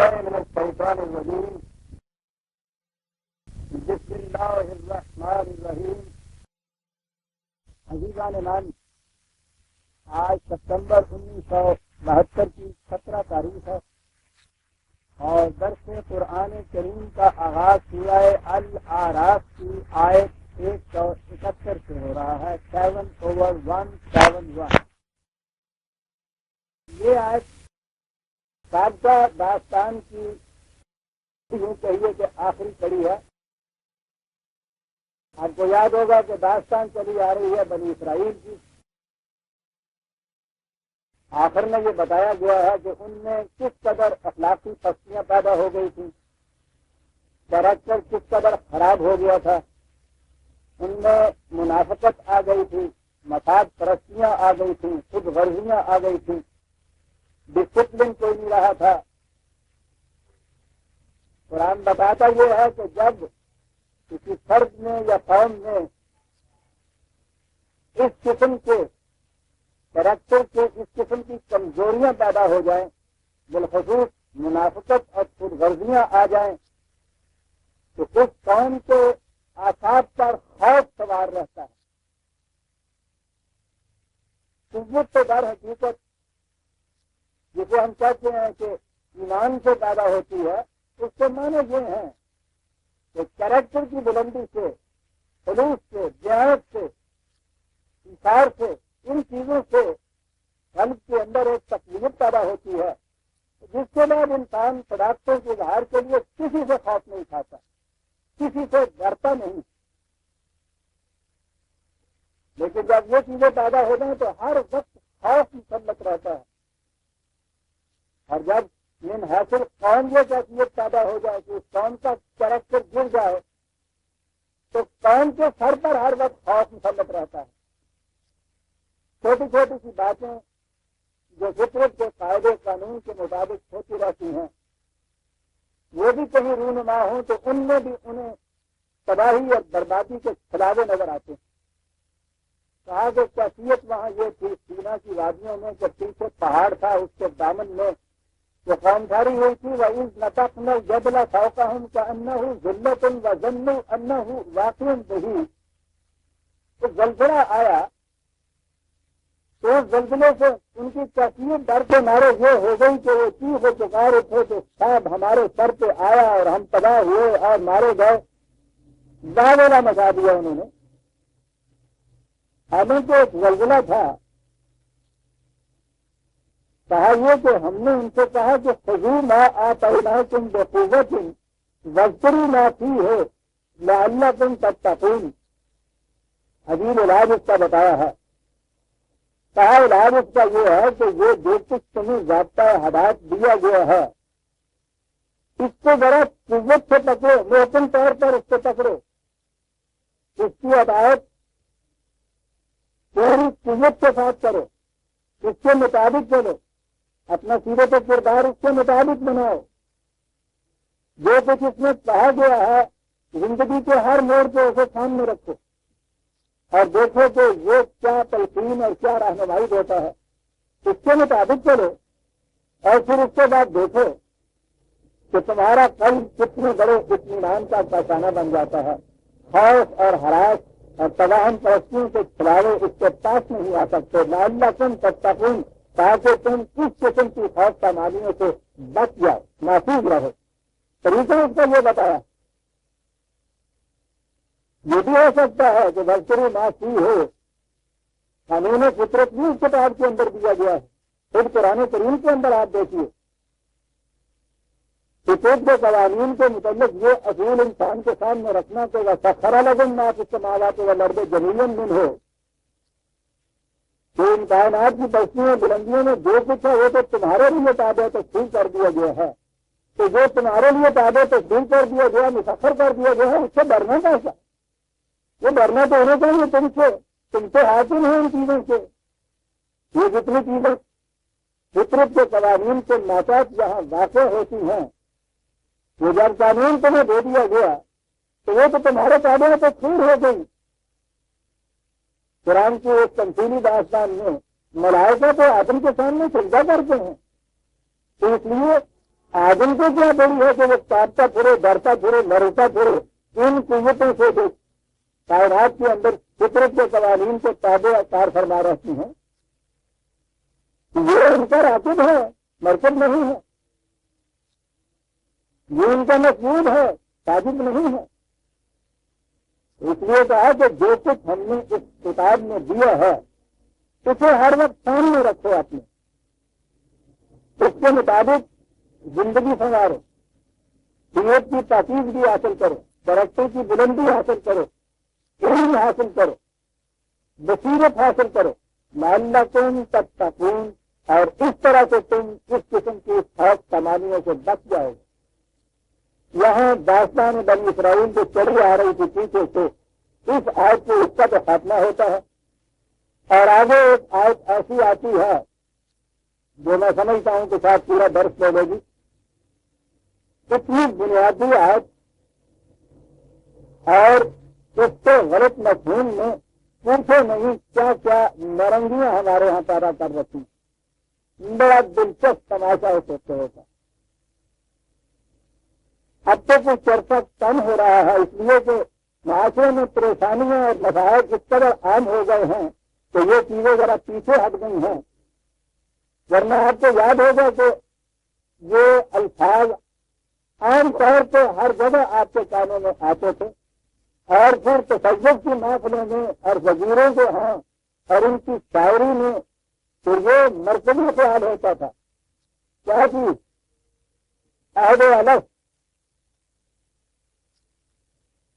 بالله من الشيطان الرجيم. بسم الله الرحمن الرحیم. عزیزان نام، آج ستمبر 1972 کی 17 تاریخ ہے اور درس قرآن کریم کا آغاز سورہ الاعراف کی آیت 171 سے ہو رہا ہے. 7/171. یہ آیت سابقہ داستان کی یوں کہیے کہ آخری کڑی ہے. آپ کو یاد ہوگا کہ داستان چلی آ رہی ہے بنی اسرائیل کی. آخر میں یہ بتایا گیا ہے کہ ان میں کس قدر اخلاقی پستیاں پیدا ہو گئی تھیں، کیریکٹر کس قدر خراب ہو گیا تھا، ان میں منافقت آ گئی تھی، مفاد پرستیاں آ گئی تھیں، خود غرضیاں آ گئی تھیں، ڈسپلن کوئی نہیں رہا تھا. قرآن بتاتا یہ ہے کہ جب کسی فرد میں یا قوم میں اس قسم کے کریکٹر کے اس قسم کی کمزوریاں پیدا ہو جائیں، بالخصوص منافقت اور خود غرضیاں آ جائیں، تو اس قوم کے اعصاب پر خوف سوار رہتا ہے. قوت تو در حقیقت جسے ہم کہتے ہیں کہ ایمان سے پیدا ہوتی ہے، اس کے معنی یہ ہیں کہ کریکٹر کی بلندی سے، خلوص سے، دیانت سے، ایثار سے، ان چیزوں سے قلب کے اندر ایک تکلیف پیدا ہوتی ہے جس کے بعد انسان صداقتوں کے اظہار کے لیے کسی سے خوف نہیں کھاتا، کسی سے ڈرتا نہیں. لیکن جب یہ چیزیں پیدا ہو جائیں تو ہر وقت خوف مسلط رہتا ہے. اور جب من حاصل قوم یہ کیفیت پیدا ہو جائے کہ اس قوم کا کریکٹر گر جائے تو قوم کے سر پر ہر وقت خوف مسلط رہتا ہے. چھوٹی چھوٹی سی باتیں جو فطرت کے قاعدے قانون کے مطابق ہوتی رہتی ہیں، وہ بھی کہیں رونما ہوں تو ان میں بھی انہیں تباہی اور بربادی کے کھلاوے نظر آتے ہیں. کہا کہ کیفیت وہاں یہ تھی سینا کی وادیوں میں کہ پیچھے پہاڑ تھا، اس کے دامن میں جو قوم دھاری ہوئی تھی وَإِذْ نَتَقْنَا الْجَبَلَ فَوْقَهُمْ كَأَنَّهُ ظُلَّةٌ وَظَنُّوا أَنَّهُ وَاقِعٌ بِهِ. تو زلزلہ آیا تو اس زلزلے سے ان کی کیفیت ڈر کے مارے یہ ہو گئی کہ وہ چیخ و پکار اٹھے کہ صاحب ہمارے سر پہ آیا اور ہم تباہ ہوئے اور مارے گئے. داویلا مچا دیا انہوں نے. حالانکہ ایک زلزلہ تھا. کہا یہ کہ ہم نے ان سے کہا کہ خذوا ما آتیناکم بقوۃ واذکروا ما فیہ لعلکم تتقون. عجیب علاج اس کا بتایا ہے. کہا علاج اس کا یہ ہے کہ یہ جو کچھ تمہیں ضابطہ ہدایت دیا گیا ہے اس کو ذرا قوت سے پکڑو، محکم طور پر اس کو پکڑو، اس کی ہدایت پوری قوت کے ساتھ کرو، اس کے مطابق چلو، اپنا سیرت و کردار اس کے مطابق بناؤ. جو کچھ اس میں کہا گیا ہے زندگی کے ہر موڑ پہ اسے سامنے رکھو اور دیکھو کہ وہ کیا تلقین اور کیا رہنمائی دیتا ہے، اس کے مطابق چلو. اور پھر اس کے بعد دیکھو کہ تمہارا قلب کتنے بڑے اطمینان کا پہچانہ بن جاتا ہے. خوف اور ہراس اور تباہم پرستیوں کے کھلاڑے اس کے پاس نہیں آ سکتے. لعلکم تتقون، تاکہ تم کس قسم کی خوف پامالیوں سے بچ جاؤ، محفوظ رہو. طریقہ اس کا یہ بتایا. یہ بھی ہو سکتا ہے کہ وذکروا ما فیہ ہو قانون فطرت بھی اس کتاب کے اندر دیا گیا ہے. خود قرآن کریم کے اندر آپ دیکھیے فطرت کے قوانین کے متعلق یہ اصول انسان کے سامنے رکھنا کہ وَسَخَّرَ لَكُم مَّا فِي السَّمَاوَاتِ وَالْأَرْضِ جَمِيعًا مِّنْهُ، کہ ان کائنات کی بستیوں بلندیوں میں جو کچھ ہے وہ تو تمہارے لیے تابع تسخیر کر دیا گیا ہے. تو جو تمہارے لیے تابع تسخیر کر دیا گیا، مسخر کر دیا گیا ہے، اس سے ڈرنا کیسا؟ یہ ڈرنا تو ہونا چاہیے تم سے حاصل ہے ان چیزوں سے. یہ جتنی چیزیں فطرت کے قوانین کے ناطق جہاں واقع ہوتی ہیں، وہ جب قانون تمہیں دے دیا گیا تو وہ تو تمہارے تابع تسخیر ہو گئی. قرآن کی ایک تمثیلی داستان میں ملائکہ تو آدم کے سامنے سجدہ کرتے ہیں، تو اس لیے آدم کو کیا بڑی ہے کہ وہ کاٹتا پھرے، ڈرتا پھرے، لڑتا پھرے، ان قوتوں سے جو کائنات کے اندر فطرت کے قوانین کو تابع کار فرما رہتی ہیں، یہ ان کا راکب ہے، مرکب نہیں ہے، یہ ان کا مقصود ہے، ساجد نہیں ہے۔ اس لیے کہا کہ جو کچھ ہم نے اس کتاب میں دیا ہے اسے ہر وقت سامنے رکھو، اپنے اس کے مطابق زندگی سنوارو، نیت کی تحقیق بھی حاصل کرو، ترقی کی بلندی حاصل کرو، علم حاصل کرو، بصیرت حاصل کرو، لعلکم تتقون، اور اس طرح سے تم اس قسم کی خاص کمانیوں سے بچ جاؤ گے۔ یہاں داستان بنی اسرائیل جو چلی آ رہی تھی پیچھے سے، اس آیت سے اس کا تو خاتمہ ہوتا ہے، اور آگے ایک آیت ایسی آتی ہے جو میں سمجھتا ہوں کہ شاید پورا درس لے لے گی۔ اتنی بنیادی آیت اور اس کے غلط مفہوم میں پوچھے نہیں کیا کیا نرنگیاں ہمارے ہاں پیدا کر رکھی، بڑا دلچسپ تماشا ہوتے ہوتا۔ اب تو کچھ چرچا کم ہو رہا ہے، اس لیے کہ معاشرے میں پریشانیاں اور مسائل اس قدر عام ہو گئے ہیں کہ یہ چیزیں ذرا پیچھے ہٹ گئی ہیں، ورنہ آپ کو یاد ہوگا کہ یہ الفاظ عام طور پہ ہر جگہ آپ کے کانوں میں آتے تھے، اور پھر تصوف کی محفلوں میں اور وزیروں کے ہاں اور ان کی شاعری میں پھر یہ مرکزی خیال ہوتا تھا کیا چیز عہد الگ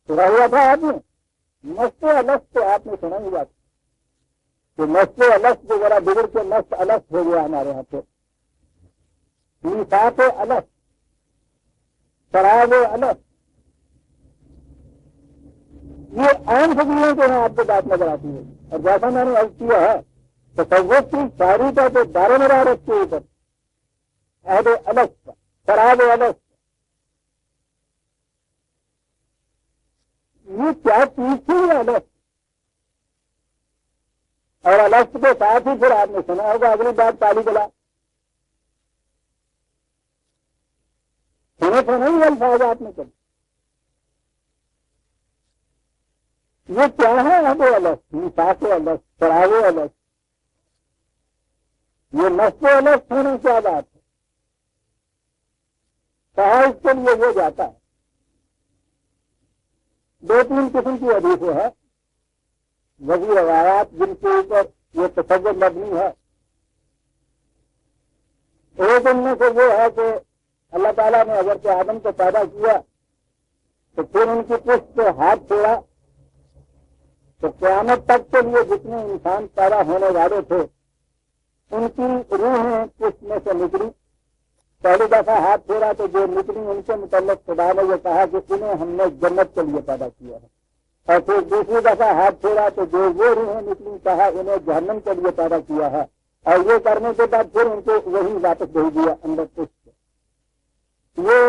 سنا ہوا تھا آپ نے، مست الگ تو آپ نے سنا ہوا تھا کہ مست الگ جو ذرا بگڑ کے مست الگ ہو گیا ہمارے یہاں پہ، انصاف الگ، شراب الگ، یہ عام فضیلوں کے یہاں آپ کو بات نظر آتی ہے۔ اور جیسا میں نے عرض کیا ہے تصوف کی شاعری کا جو دار و مدار اس کے اوپر عہد الگ کا، شراب الگ، یہ کیا چیز تھی الگ، اور الگ کے ساتھ ہی پھر آپ نے سنا ہوگا اگلی بات تالی بلا، سنے تو نہیں الفاظ آپ نے کبھی، یہ کیا ہے عہد الگ، نصاف الگ، شراب الگ، یہ نصب الگ ہونے کیا بات ہے، کہا اس کے لیے وہ جاتا ہے۔ دو تین قسم کی حدیثیں ہیں وزیر روایات جن کے اوپر یہ تصور مبنی ہے۔ ایک ان میں سے وہ ہے کہ اللہ تعالیٰ نے حضرت آدم کو پیدا کیا تو پھر ان کی پشت سے ہاتھ چھوڑا تو قیامت تک کے لیے جتنے انسان پیدا ہونے والے تھے ان کی روحیں پشت میں سے نکلی۔ پہلی دفعہ ہاتھ پھیرا تو جو نکلی ان کے متعلق خدا نے یہ کہا کہ انہیں ہم نے جنت کے لیے پیدا کیا ہے، اور پھر دوسری دفعہ ہاتھ پھیرا تو جو وہ روحیں نکلی کہا انہیں جہنم کے لیے پیدا کیا ہے، اور یہ کرنے کے بعد پھر ان کو وہی واپس بھیج دیا اندر پشت سے۔ یہ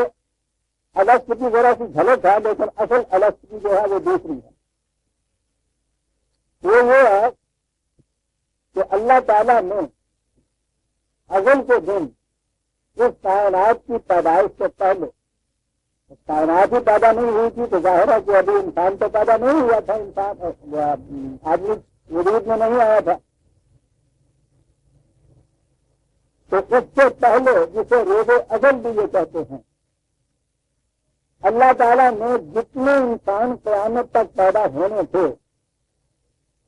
الگ کی ذرا سی جھلک ہے، لیکن اصل الگ کی جو ہے وہ دوسری ہے۔ وہ یہ ہے کہ اللہ تعالیٰ نے ازل کے دن اس کائنات کی پیدائش سے پہلے کائنات ہی پیدا نہیں ہوئی تھی تو ظاہر ہے کہ ابھی انسان تو پیدا نہیں ہوا تھا، انسان آدمی وجود میں نہیں آیا تھا، تو اس سے پہلے جسے روز ازل بھی یہ کہتے ہیں، اللہ تعالیٰ نے جتنے انسان قیامت تک پیدا ہونے تھے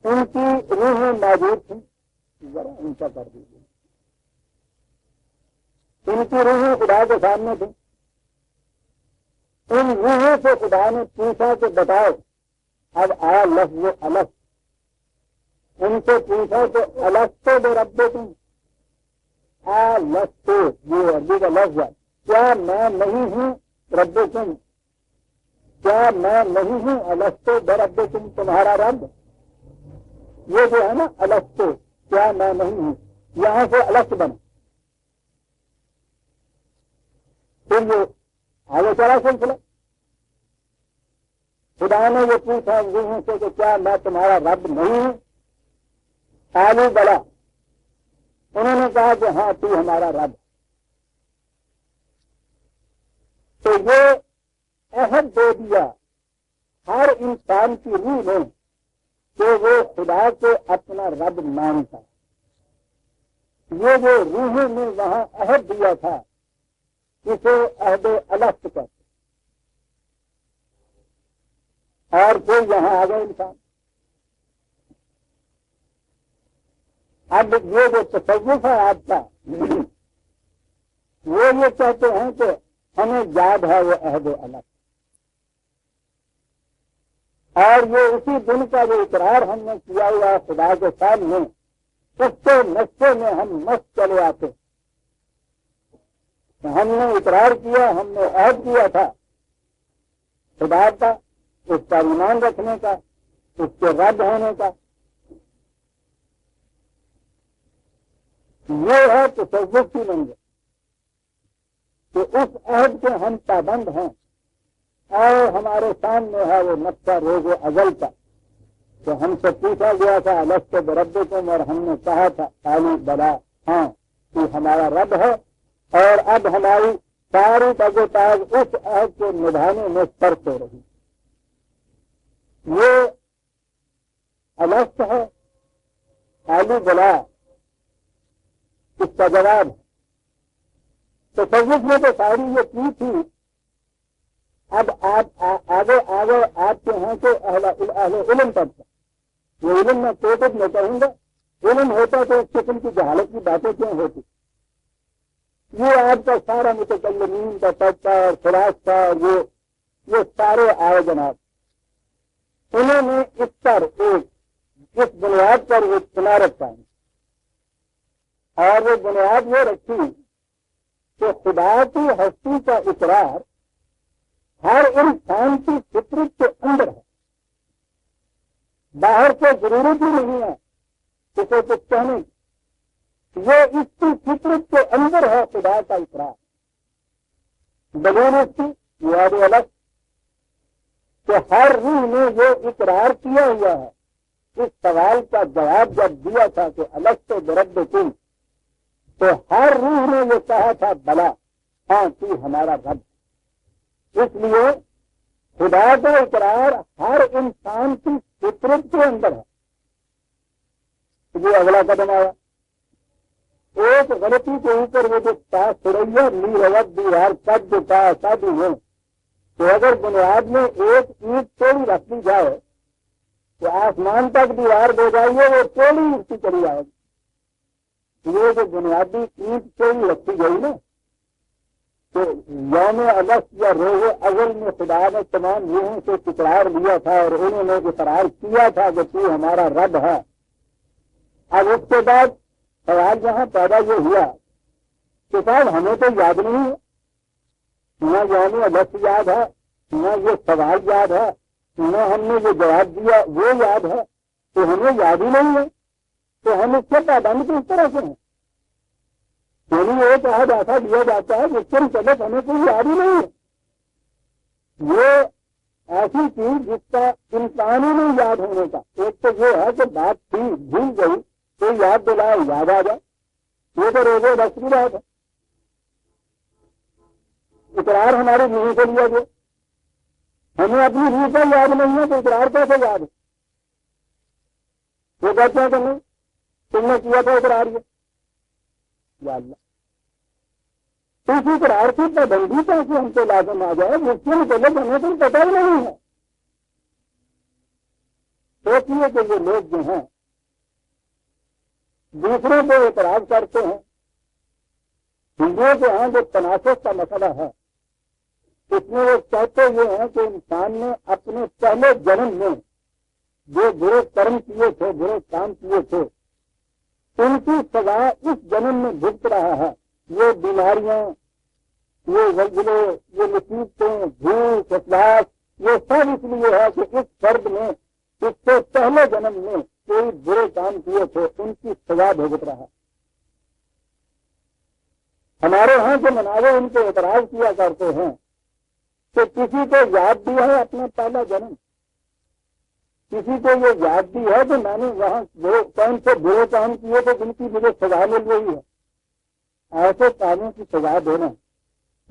ان کی روحیں موجود تھیں، ذرا ان کا کر دیجیے، ان کی روحیں خدا کے سامنے تھیں۔ ان روحوں سے خدا نے پوچھا کہ بتاؤ، اب آیا لفظ الگ، ان سے پوچھا کہ الگ تو بے رب تم لفظ تو یہ عربی کا لفظ ہے، کیا میں نہیں ہوں رب تم، کیا میں نہیں ہوں الگ تو بے رب تم تمہارا رب، یہ جو ہے نا الگ تو کیا میں نہیں ہوں، یہاں سے الگ بنا۔ پھر یہ آگے چلا سلسلہ، خدا نے یہ پوچھا روحوں سے کہ کیا میں تمہارا رب نہیں ہوں، قالوا بلا، انہوں نے کہا کہ ہاں تو ہمارا رب۔ تو یہ عہد دے دیا ہر انسان کی روح میں کہ وہ خدا کو اپنا رب مانتا. یہ جو روحوں نے وہاں عہد دیا تھا اسے عہد الست کہتے. اور پھر یہاں آ گئے انسان. اب یہ جو تصوف ہے آپ کا وہ یہ کہتے ہیں کہ ہمیں یاد ہے وہ عہد الست. اور یہ اسی دن کا جو اقرار ہم نے کیا ہوا ہے خدا کے سامنے اس کے نقشے میں ہم مست چلے آتے. ہم نے اقرار کیا, ہم نے عہد کیا تھا خدا کا, اس کا ایمان رکھنے کا, اس کے رب ہونے کا. یہ ہے تصوف کی منزل کہ اس عہد کے ہم پابند ہیں. اور ہمارے سامنے ہے وہ نقشہ روز ازل کا کہ ہم سے پوچھا گیا تھا الست بربکم, اور ہم نے کہا تھا قالوا بلا, ہاں تو ہمارا رب ہے. اور اب ہماری ساری تگ و تاز اس عہد کو نبھانے میں صرف ہو رہی. یہ الست ہے, قالوا بلا اس کا جواب. تصوف میں تو ساری یہ کی تھی. اب آپ آگے آپ کے ہیں کہ اہل علم پر وہ علم میں کوٹب میں کہوں گا. علم ہوتا تو اس قسم کی جہالت کی باتیں کیوں ہوتی. یہ آپ کا سارا متکلمین کا طبقہ اور خلاصہ یہ سارے آئے جناب, انہوں نے اس پر اس بنیاد پر ایک کنارت پائی. اور وہ بنیاد یہ رکھی کہ خدا کی ہستی کا اقرار ہر انسان کی فطرت کے اندر ہے. باہر سے ضرورت ہی نہیں ہے کسی کو کہنے کی. یہ اس کی فطرت کے اندر ہے خدا کا اقرار. بغیر اس کی یاد الگ کہ ہر روح نے یہ اقرار کیا ہوا ہے. اس سوال کا جواب جب دیا تھا کہ الست بربکم, تو ہر روح نے یہ کہا تھا بلا, ہاں تو ہمارا رب. اس لیے خدا کا اقرار ہر انسان کی فطرت کے اندر ہے. یہ اگلا قدم آیا. ایک غلطی کے اوپر وہ جو سڑیا نیروت دیوار سب جو کا سادو ہے, تو اگر بنیاد میں ایک اینٹ توڑی رکھ دی جائے تو آسمان تک دیوار دے جائیے وہ توڑی اس کی چلی آئے گی. یہ جو بنیادی اینٹ توڑی رکھی گئی نا, تو یوم الست یا روز ازل میں خدا نے تمام روحوں سے اقرار لیا تھا اور انہوں نے اقرار کیا تھا کہ تو ہمارا رب ہے. اب اس کے بعد سوال جہاں پیدا یہ ہوا کہ صاحب ہمیں تو یاد نہیں ہے, نہ یوم الست یاد ہے, نہ یہ سوال یاد ہے, نہ ہم نے یہ جواب دیا وہ یاد ہے, تو ہمیں یاد ہی نہیں ہے. تو ہم اس سے پابند کس طرح سے ہیں؟ یعنی ایک عہد ایسا دیا جاتا ہے جس کے متعلق ہمیں کوئی یاد ہی نہیں ہے. یہ ایسی چیز جس کا انسان ہی نہیں یاد ہونے کا. ایک تو یہ ہے کہ بات تھی بھول گئی تو یاد دلائے یاد آ جائے. یہ تو روزے بس کی بات ہے. اقرار ہماری روح سے لیا گیا, ہمیں اپنی روح کا یاد نہیں ہے تو اقرار کیسے یاد ہے؟ وہ کہتے ہیں کہ نہیں تم نے کیا تھا اقرار یہ یا اللہ. اس اقرار کی پابندی کیسے ہم سے لازم آ جائے جس کے متعلق ہمیں تو پتہ ہی نہیں ہے. سوچیے کہ یہ لوگ جو ہیں دوسروں کو اعتراض کرتے ہیں. ہندوؤں کے ہاں جو تناسب کا مسئلہ ہے اس میں وہ کہتے یہ ہیں کہ انسان نے اپنے پہلے جنم میں جو برے کرم کیے تھے, برے کام کیے تھے, ان کی سزا اس جنم میں بھگت رہا ہے. یہ بیماریاں, یہ زلزلے, یہ مصیبتیں, بھوک, افلاس, یہ سب اس لیے ہے کہ اس فرد نے اس سے پہلے جنم میں کوئی برے کام کیے تھے, ان کی سزا بھگت رہا. ہمارے ہاں جو مناظر ان کو اعتراض کیا کرتے ہیں کہ کسی کو یاد بھی ہے اپنا پہلا جنم, کسی کو یہ یاد بھی ہے کہ میں نے وہاں کون سے برے کام کیے تھے جن کی مجھے سزا مل رہی ہے. ایسے کاموں کی سزا دینا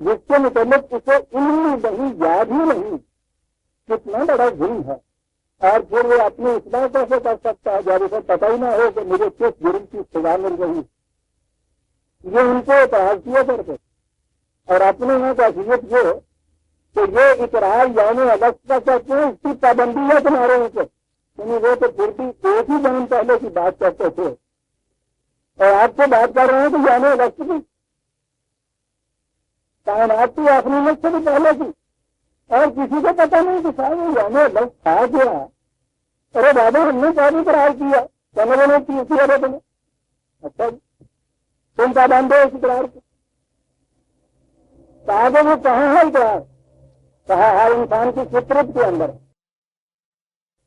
جس کے متعلق اسے علم ہی نہیں، یاد ہی نہیں، کتنا بڑا جرم ہے۔ اور پھر وہ اپنی اصلاح کیسے کر سکتا ہے جب اسے پتہ ہی نہ ہو کہ مجھے کس جرم کی سزا مل رہی؟ یہ ان کو اعتراض کیا کرتے، اور اپنے یہاں کا حیثیت یہ کہ یہ اقرار یوم اگست کا کہتے ہیں، اس کی پابندی ہے تمہارے اوپر، یعنی وہ تو پھر بھی ایک ہی جان پہلے کی بات کرتے تھے، اور آپ سے بات کر رہے ہیں کہ یوم اگست کی کائنات کی آخری مت سے بھی پہلے کی، اور کسی کو پتا نہیں کہ صاحب یہ یوم اگست تھا کیا؟ ارے بابا ہم نے کیا بھی اقرار کیا، کہنے نے کی کیا تھا تمہیں؟ اچھا جی تم پابند ہو اس اقرار کو؟ کہا کہ وہ کہاں ہے اقرار؟ کہا ہر انسان کی فطرت کے اندر۔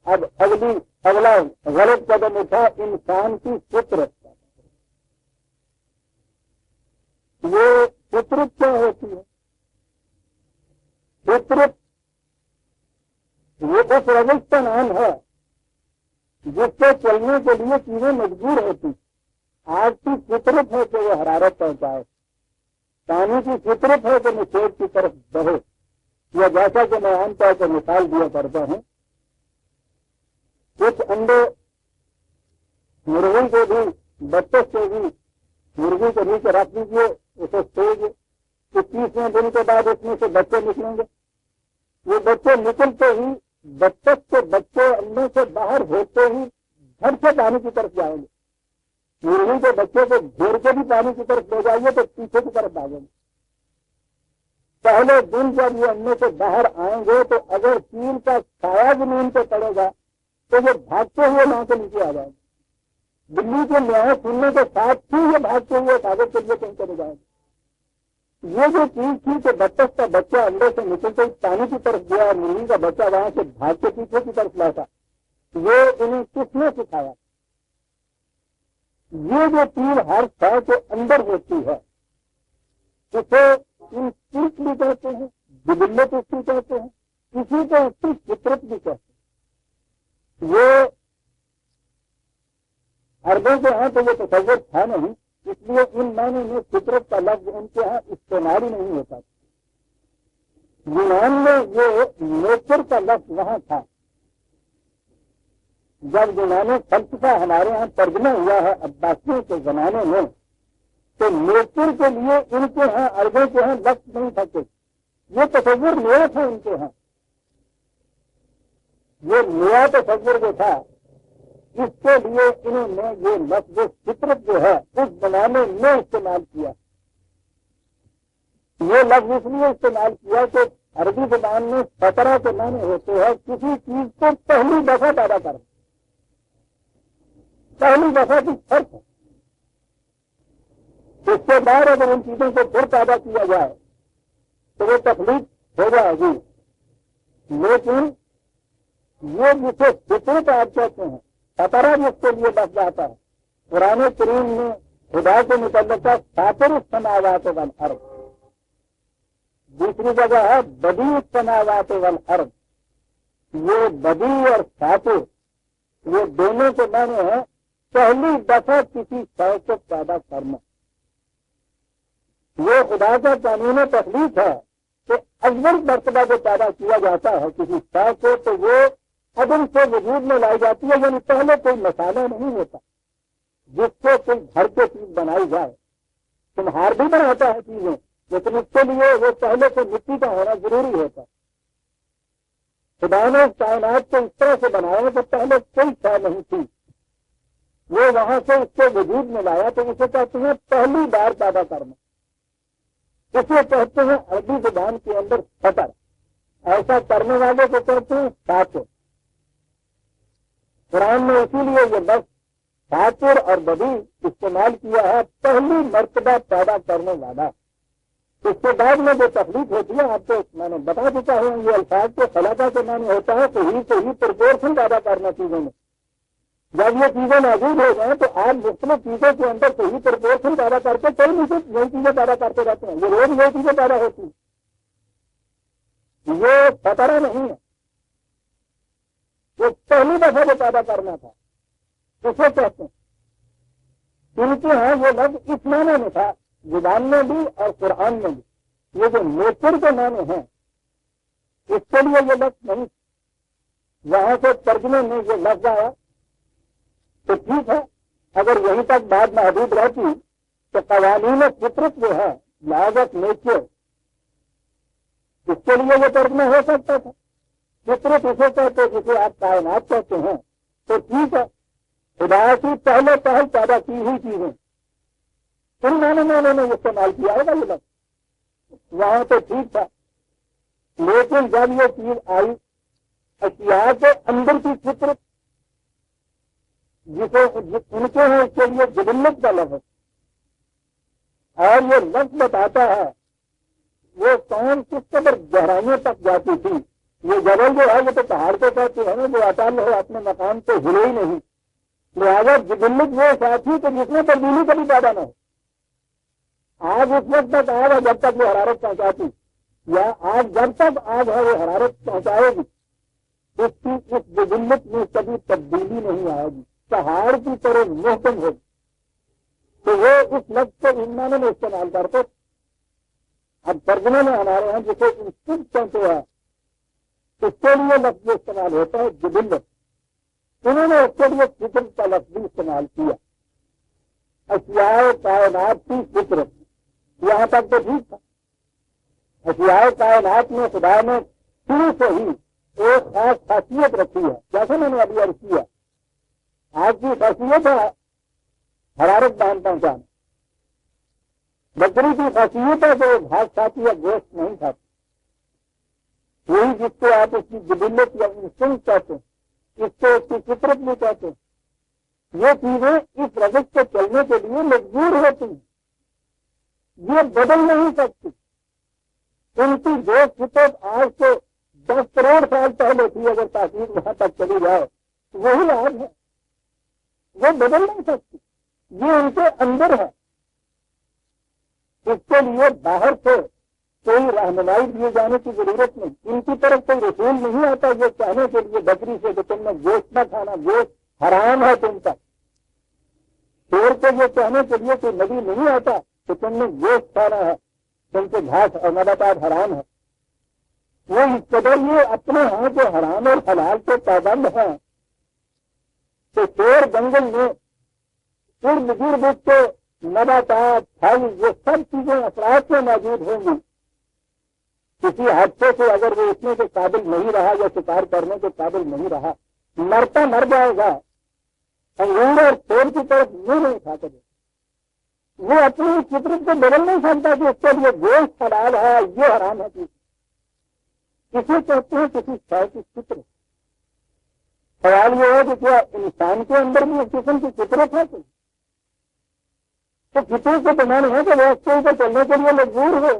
اب اگلا غلط قدم اٹھا انسان کی فطرت کا۔ یہ فطرت کیا ہوتی ہے؟ فطرت یہ اس روش کا نام ہے جس سے چلنے کے لیے چیزیں مجبور ہوتی۔ آگ کی فطرت ہے کہ وہ حرارت پہنچائے، پانی کی فطرت ہے کہ نچوڑ کی طرف بہے، یا جیسا کہ میں عام طور پر مثال دیا کرتا ہوں، کچھ انڈے مرغی کو بھی بطخ کو بھی مرغی کے نیچے رکھ دیجیے، اسے سوج 21ویں دن کے بعد اس میں سے بچے نکلیں گے۔ یہ بچے نکلتے ہی بطخ کے بچے انڈوں سے باہر ہوتے ہی گھر سے پانی کی طرف جائیں گے، مرغی کے بچے کو گھیر کے بھی پانی کی طرف لے جائیے تو پیچھے کی طرف بھاگیں گے۔ پہلے دن جب یہ انڈے سے باہر آئیں گے تو اگر چیل کا سایہ زمین پہ پڑے گا تو یہ بھاگتے ہوئے وہاں کے نیچے آ جائیں گے۔ بلی کے میاں سننے کے ساتھ ہی یہ بھاگتے ہوئے کاغذ کے لیے کہیں چلے جائیں گے۔ یہ جو چیز تھی کہ بطخ کا بچہ انڈے سے نکلتے ہی پانی کی طرف گیا اور مرغی کا بچہ وہاں سے بھاگ کے پیچھے کی طرف لوٹا، یہ انہیں کس نے سکھایا؟ یہ جو چیز ہر شے کے اندر ہوتی ہے اسے انسٹنکٹ بھی کہتے ہیں، جبلت اس کی کہتے ہیں، کسی کو اس کی فطرت بھی کہتے ہیں۔ یہ عربوں کے ہاں تو یہ تصور تھا نہیں، اس لیے ان معنی میں فطرت کا لفظ ان کے ہاں استعمال ہی نہیں ہوتا۔ یونان میں یہ نیچر کا لفظ وہاں تھا۔ جب یونانی فلسفہ ہمارے ہاں ترجمہ ہوا ہے عباسیوں کے زمانے میں تو نیچر کے لیے ان کے ہاں عربوں کے ہاں لفظ نہیں تھا، کہ یہ تصور نیا تھا ان کے ہاں۔ یہ نیا تصور جو تھا اس کے لیے انہوں نے یہ لفظ فطرت جو ہے اس زمانے میں استعمال کیا۔ یہ لفظ اس لیے استعمال کیا کہ عربی زبان میں فطرہ کے معنی ہوتے ہیں کسی چیز کو پہلی دفعہ پیدا کرنا، پہلی دفعہ کی فرق ہے۔ اس کے بعد اگر ان چیزوں کو پھر پیدا کیا جائے تو وہ تخلیق ہو جائے گی، لیکن یہ جسے فطرت آپ کہتے ہیں، فطرہ جس کے لیے لفظ آتا ہے، قرآن کریم میں خدا کے متعلق فاطر السماوات والارض، دوسری جگہ ہے بدیع السماوات والارض۔ یہ بدیع اور فاطر یہ دونوں کے معنی ہیں پہلی دفعہ کسی شے کو پیدا کرنا۔ یہ خدا کا قانون تخلیق ہے کہ اول مرتبہ جو پیدا کیا جاتا ہے کسی شے کو تو وہ عدم سے وجود میں لائی جاتی ہے، یعنی پہلے کوئی مسالہ نہیں ہوتا جس سے تم گھر کے چیز بنائی جائے۔ تمہار بھی بناتا ہے چیزیں، لیکن اس کے لیے وہ پہلے سے مٹی کا ہونا ضروری ہوتا ہے۔ خدا نے کائنات کو اس طرح سے بنایا کہ پہلے کوئی شے نہیں تھی، وہ وہاں سے اس کو وجود میں لایا، تو اسے کہتے ہیں پہلی بار پیدا کرنا۔ اسے کہتے ہیں عربی زبان کے اندر فطر، ایسا کرنے والے کو کہتے ہیں فاطر۔ قرآن میں اسی لیے یہ لفظ فاطر اور بدیع استعمال کیا ہے، پہلی مرتبہ پیدا کرنے والا۔ اس کے بعد میں جو تخلیق ہوتی ہے آپ کو میں نے بتا چکا ہوں، یہ الفاظ کے خلاقہ کے معنی ہوتا ہے صحیح صحیح پرپورشن پیدا کرنا چیزوں میں۔ جب یہ چیزیں موجود ہو جائیں تو آپ مختلف چیزوں کے اندر صحیح پرپورشن پیدا کر کے کئی نئی چیزیں پیدا کرتے رہتے ہیں، یہ روز نئی چیزیں پیدا ہوتی ہیں۔ یہ فطرہ نہیں ہے، وہ پہلی دفعہ جو پیدا کرنا تھا اسے کہتے ہیں۔ ان کے ہاں یہ لفظ اس معنی میں تھا، زبان میں بھی اور قرآن میں بھی، یہ جو نیچر کے معنی ہیں اس کے لیے یہ لفظ نہیں، وہاں سے ترجمے میں یہ لفظ آیا تو ٹھیک ہے، اگر یہیں تک بات محدود رہتی تو قوانین فطرت جو ہے لاز آف نیچر اس کے لیے یہ ترجمہ ہو سکتا تھا۔ فطرت اسے کہتے جسے آپ کائنات کہتے ہیں تو ٹھیک ہے، خدا کی پہلے پہل پیدا کی ہوئی چیزیں ان معنی میں انہوں نے استعمال کیا ہوگا یہ لفظ، وہاں تو ٹھیک تھا، لیکن جب یہ چیز آئی اشیاء کے اندر کی فطرت جسے ان کے ہیں اس کے لیے جبلت کا لفظ، اور یہ لفظ بتاتا ہے وہ کون کس قدر گہرائیوں تک جاتی تھی۔ یہ جبل جو ہے یہ تو پہاڑ کو کہتے ہیں جو اٹل ہے اپنے مقام سے ہلے ہی نہیں، لہٰذا جبلت وہ ساتھی کہ جس میں تبدیلی کبھی پیدا نہ ہو۔ آگ اس وقت تک آگ ہے جب تک وہ حرارت پہنچاتی، یا آگ جب تک آگ ہے وہ حرارت پہنچائے گی، اس کی اس جبلت میں کبھی تبدیلی نہیں آئے گی، پہاڑ کی طرح محکم ہوگی۔ تو وہ اس لفظ کو ان معنوں میں استعمال کرتے۔ اب ترجمے میں ہمارے ہیں جسے انسٹنکٹ کہتے ہیں اس کے لیے لفظ استعمال ہوتا ہے جبلت، انہوں نے اس کے لیے فطرت کا لفظ بھی استعمال کیا، اشیاء کائنات کی فطرت، یہاں تک تو ٹھیک تھا۔ اشیاء کائنات میں خدا نے شروع سے ہی ایک خاص خاصیت رکھی ہے، جیسے میں نے ابھی عرض کیا آج کی خاصیت ہے حرارت دان پہنچانا، بکری کی خاصیت ہے کہ وہ گھاس کھاتی ہے گوشت نہیں کھاتی، وہی جس کو آپ اس کی جبلت یا انسٹنکٹ کہتے ہیں، اس کو اس کی فطرت بھی کہتے ہیں، یہ چیزیں اس روش سے چلنے کے لیے مجبور ہوتی ہیں، یہ بدل نہیں سکتی۔ ان کی جو فطرت آج سے 10 کروڑ سال پہلے تھی، اگر تاکید وہاں تک چلی جائے وہی آج ہے، وہ بدل نہیں سکتی، یہ ان کے اندر ہے۔ اس کے لیے باہر سے کوئی رہنمائی دیے جانے کی ضرورت نہیں، ان کی طرف کوئی رسول نہیں آتا یہ کہنے کے لیے بکری سے کہ تم نے گوشت نہ کھانا، گوشت حرام ہے تم کا، شیر کو یہ کہنے کے لیے کوئی نبی نہیں آتا کہ تم نے گوشت کھانا ہے، تم سے گھاس اور نباتات حرام ہے۔ وہ اس قدر یہ اپنے ہاں جو حرام اور حلال کے پابند ہیں کہ شیر جنگل میں ارد گرد کے نباتات پھل یہ سب چیزیں افراد میں موجود ہوں گی، کسی حادثے سے اگر وہ اٹھنے کے قابل نہیں رہا یا شکار کرنے کے قابل نہیں رہا مرتا مر جائے گا، انگور اور سیب کی طرف منہ نہیں کھا سکے، وہ اپنی فطرت کو بدل نہیں سکتا کہ اس کے لیے گوشت حلال ہے یہ حرام ہے۔ کسی کہتے ہیں کسی شے کی فطرت، سوال یہ ہے کہ کیا انسان کے اندر بھی ایک قسم کی فطرت ہے؟ تو فطرت کے بنانے ہے کہ وہ اس کے اوپر چلنے کے لیے مجبور ہو،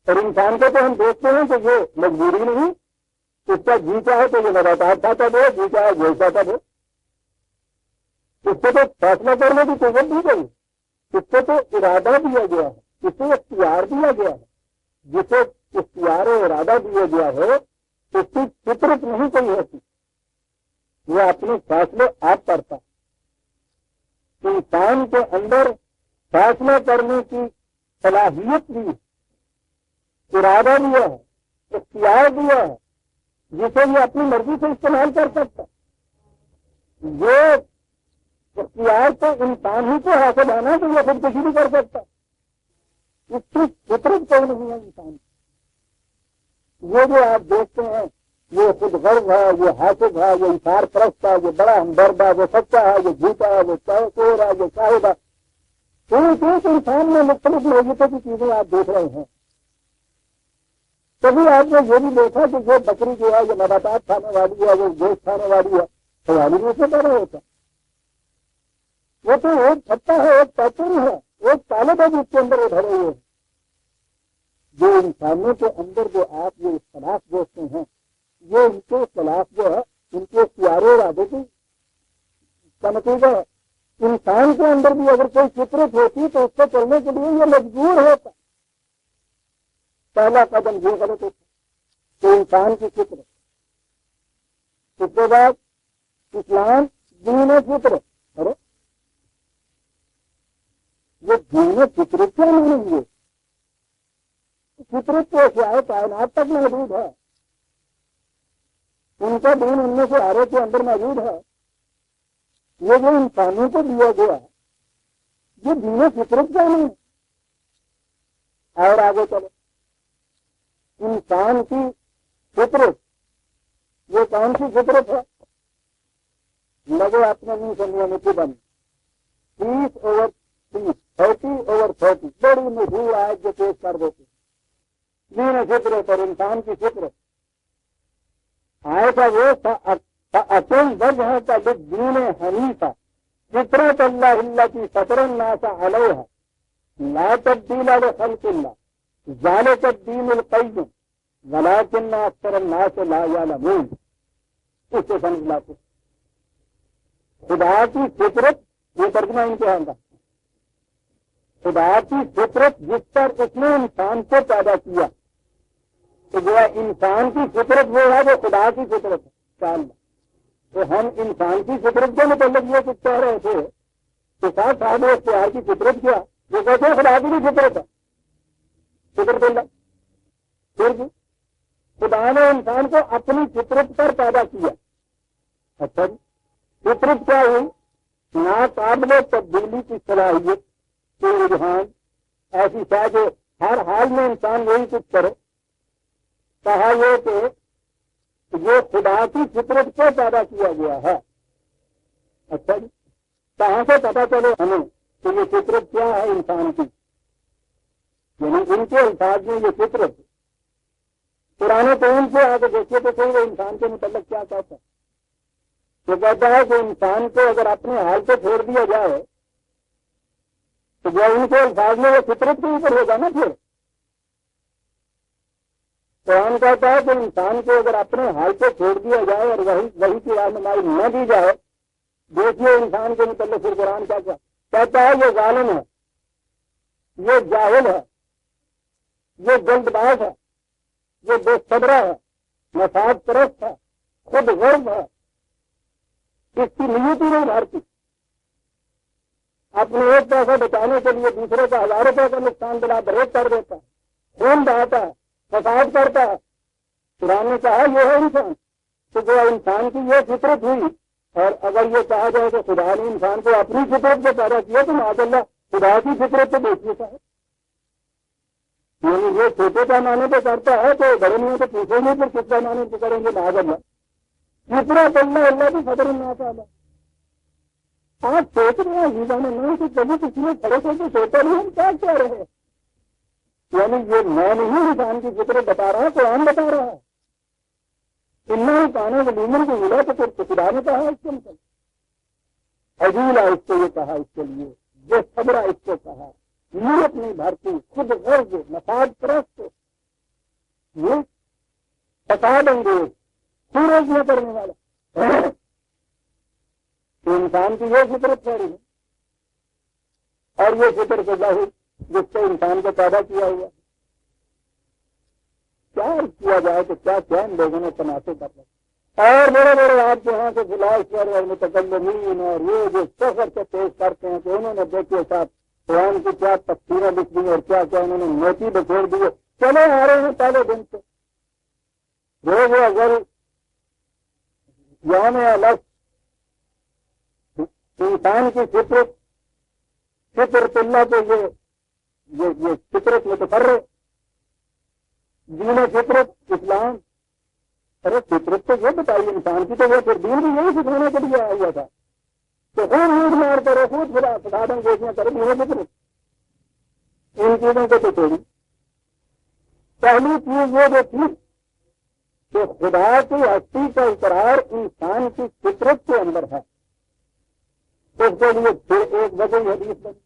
اور انسان کو تو ہم دیکھتے ہیں کہ یہ مجبوری نہیں، اس کا جی چاہے تو یہ نباتات کھاتا دے، جی چاہے گوشت کھاتا دے، اس کو تو فیصلہ کرنے کی قوت دی گئی، اس کو تو ارادہ دیا گیا ہے، اسے اختیار دیا گیا ہے، جسے اختیار و ارادہ دیا گیا ہے اس کی فطرت نہیں کوئی ہوتی، وہ اپنے فیصلے آپ کرتا۔ انسان کے اندر فیصلہ کرنے کی صلاحیت بھی، ارادہ دیا ہے، اختیار دیا ہے، جسے یہ اپنی مرضی سے استعمال کر سکتا۔ یہ اختیار تو انسان ہی کو حاصل ہے نا کہ یہ خودکشی بھی کر سکتا، اس کی فطرت کوئی نہیں ہے انسان۔ یہ جو آپ دیکھتے ہیں یہ خود غرض ہے، یہ حاصل ہے، یہ انصار پرست ہے، یہ بڑا ہمدرد ہے، وہ سچا ہے، یہ جھوٹا ہے، وہ چور ہے، یہ شاہد ہے، ایک انسان میں مختلف نوعیتوں کی چیزیں آپ دیکھ رہے ہیں۔ کبھی آپ نے یہ بھی دیکھا کہ جو بکری جو ہے یہ نباتات کھانے والی ہے، وہ گوشت کھانے والی ہے، سوالی میں سے پیدا ہوتا، وہ تو ایک چھتا ہے، ایک پیٹرن ہے، ایک طالب ہے جس کے اندر وہ بھرے ہوئے ہیں۔ جو انسانوں کے اندر جو آپ یہ اختلاف دیکھتے ہیں یہ ان کے خلاف جو ہے ان کے اختیار و ارادے کا نتیجہ ہے۔ انسان کے اندر بھی اگر کوئی فطرت ہوتی تو اس کو چلنے کے لیے یہ مجبور ہوتا۔ پہلا قدم یہ غلط ہوتا کہ انسان کی فطرت، اس کے بعد اسلام دین فطرت، ارے یہ دین فطرت کیا نہیں ہے؟ فطرت سے آئے کائنات تک موجود ہے. ان کا دین ان میں سے ہر ایک کے اندر موجود ہے. یہ جو انسانوں کو دیا گیا یہ دین فطرت کا نہیں. اور آگے چلو انسان کی فطرت یہ کون سی فطرت ہے؟ لگے اپنے منہ سے مٹھی بند 30/30 30/30 بڑی مشہور آیت جو پیش کر دیتے دین فطرت اور انسان کی فطرت. آئے کا وہ اصل درج ہے کا دین حنیفہ فطرت اللہ کی فطر الناس علیہ لا تبدیل لخلق اللہ ذالک الدین القیم ولکن اکثر الناس لا یعلمون. اس سے سمجھ لاتے خدا کی فطرت یہ ترجمہ امتحان کا. خدا کی فطرت جس پر اس نے انسان کو پیدا کیا تو جو انسان کی فطرت وہ ہے جو خدا کی فطرت ہے. تو ہم انسان کی فطرت کے متعلق یہ کچھ کہہ رہے تھے تو ساتھ صاحب اختیار کی فطرت کیا وہ کہتے ہیں خدا کی بھی فطرت ہے. فطرت اللہ پھر بھی خدا نے انسان کو اپنی فطرت پر پیدا کیا. اچھا جی فطرت کیا ہوئی؟ ناقابل تبدیلی کی صلاحیت کے رجحان ایسی ہے جو ہر حال میں انسان یہی کچھ کرے. کہا یہ کہ یہ خدا کی فطرت کو پیدا کیا گیا ہے. اچھا جی کہاں سے پتا چلے ہمیں کہ یہ فطرت کیا ہے انسان کی؟ یعنی ان کے الفاظ میں یہ فطرت پرانے قوم سے آگے دیکھیے تو صحیح وہ انسان کے متعلق کیا کہتا ہے. تو کہتا ہے کہ انسان کو اگر اپنے حال پہ چھوڑ دیا جائے تو جو ان کے الفاظ میں وہ فطرت کے اوپر ہوگا نا. پھر قرآن کہتا ہے کہ انسان کو اگر اپنے حال پہ چھوڑ دیا جائے اور وہی کی رہنمائی نہ دی جائے. دیکھیے انسان کے متعلق پھر قرآن کیا کہتا ہے یہ ظالم ہے یہ جاہل ہے یہ جلد باز ہے یہ بے صبرہ ہے مفاد پرست ہے خود غرض ہے اس کی نیت ہی نہیں بھرتی. اپنے ایک پیسہ بچانے کے لیے دوسرے کا 1000 روپے کا نقصان دلا بریک کر دیتا ہے خون بہاتا ہے فساد کرتا ہے. قرآن نے کہا یہ ہے انسان. تو جو انسان کی یہ فطرت ہوئی اور اگر یہ کہا جائے کہ خدا نے انسان کو اپنی فطرت سے پیدا کیا تو معاذ اللہ خدا کی فطرت سے دیکھنے کا ہے. یعنی یہ چھوٹے پیمانے پہ کرتا ہے تو بڑے میاں تو پوچھیں گے پھر کس پیمانے پہ کریں گے معاذ اللہ. فطرت اللہ کی فطر الناس علیہ. آپ سوچ رہے ہیں جیسا نہیں کہ کبھی کسی نے کھڑے کر کے سوچا نہیں ہم کیا کہہ رہے ہیں. یعنی یہ میں نہیں انسان کی فطرت بتا رہا ہوں قرآن بتا رہا ہے. کانے کے لیمن کو ملا تو پھر خدا نے کہا اس کے مطلب عجیلا اس کو یہ کہا اس کے لیے جو صبرہ اس کو کہا نیت نہیں بھرتی خود غرض مفاد پرست یہ فساد انگیز سورج میں کرنے والا. تو انسان کی یہ فطرت ہے اور یہ فطرت ظاہر جس سے انسان کو پیدا کیا ہوا. کیا کیا جائے تو کیا کیا ان لوگوں نے تماشے کر رہے اور بڑے بڑے آپ کے یہاں سے فلاسفر اور متکلمین اور یہ جو سفر سے پیش کرتے ہیں کہ انہوں نے دیکھے ساتھ قرآن کی کیا تفسیریں لکھ دی اور کیا کیا انہوں نے موتی بکھیر دیے. چلے آ رہے ہیں پہلے دن سے روز اگر یوم الگ انسان کی فطرت اللہ کو یہ فطرت متفرع دین فطرت اسلام. ارے فطرت تو یہ بتائی انسان کی تو وہ پھر دین بھی یہی سکھانے کے لیے آیا ہوا تھا تو خود نیٹ مار کرو خود فسادن گوشیاں کرو دین فطرت. ان چیزوں کو تو چھوڑی. پہلی چیز یہ جو تھی کہ خدا کی ہستی کا اقرار انسان کی فطرت کے اندر ہے. اس کے لیے پھر ایک وجہ حدیث بنی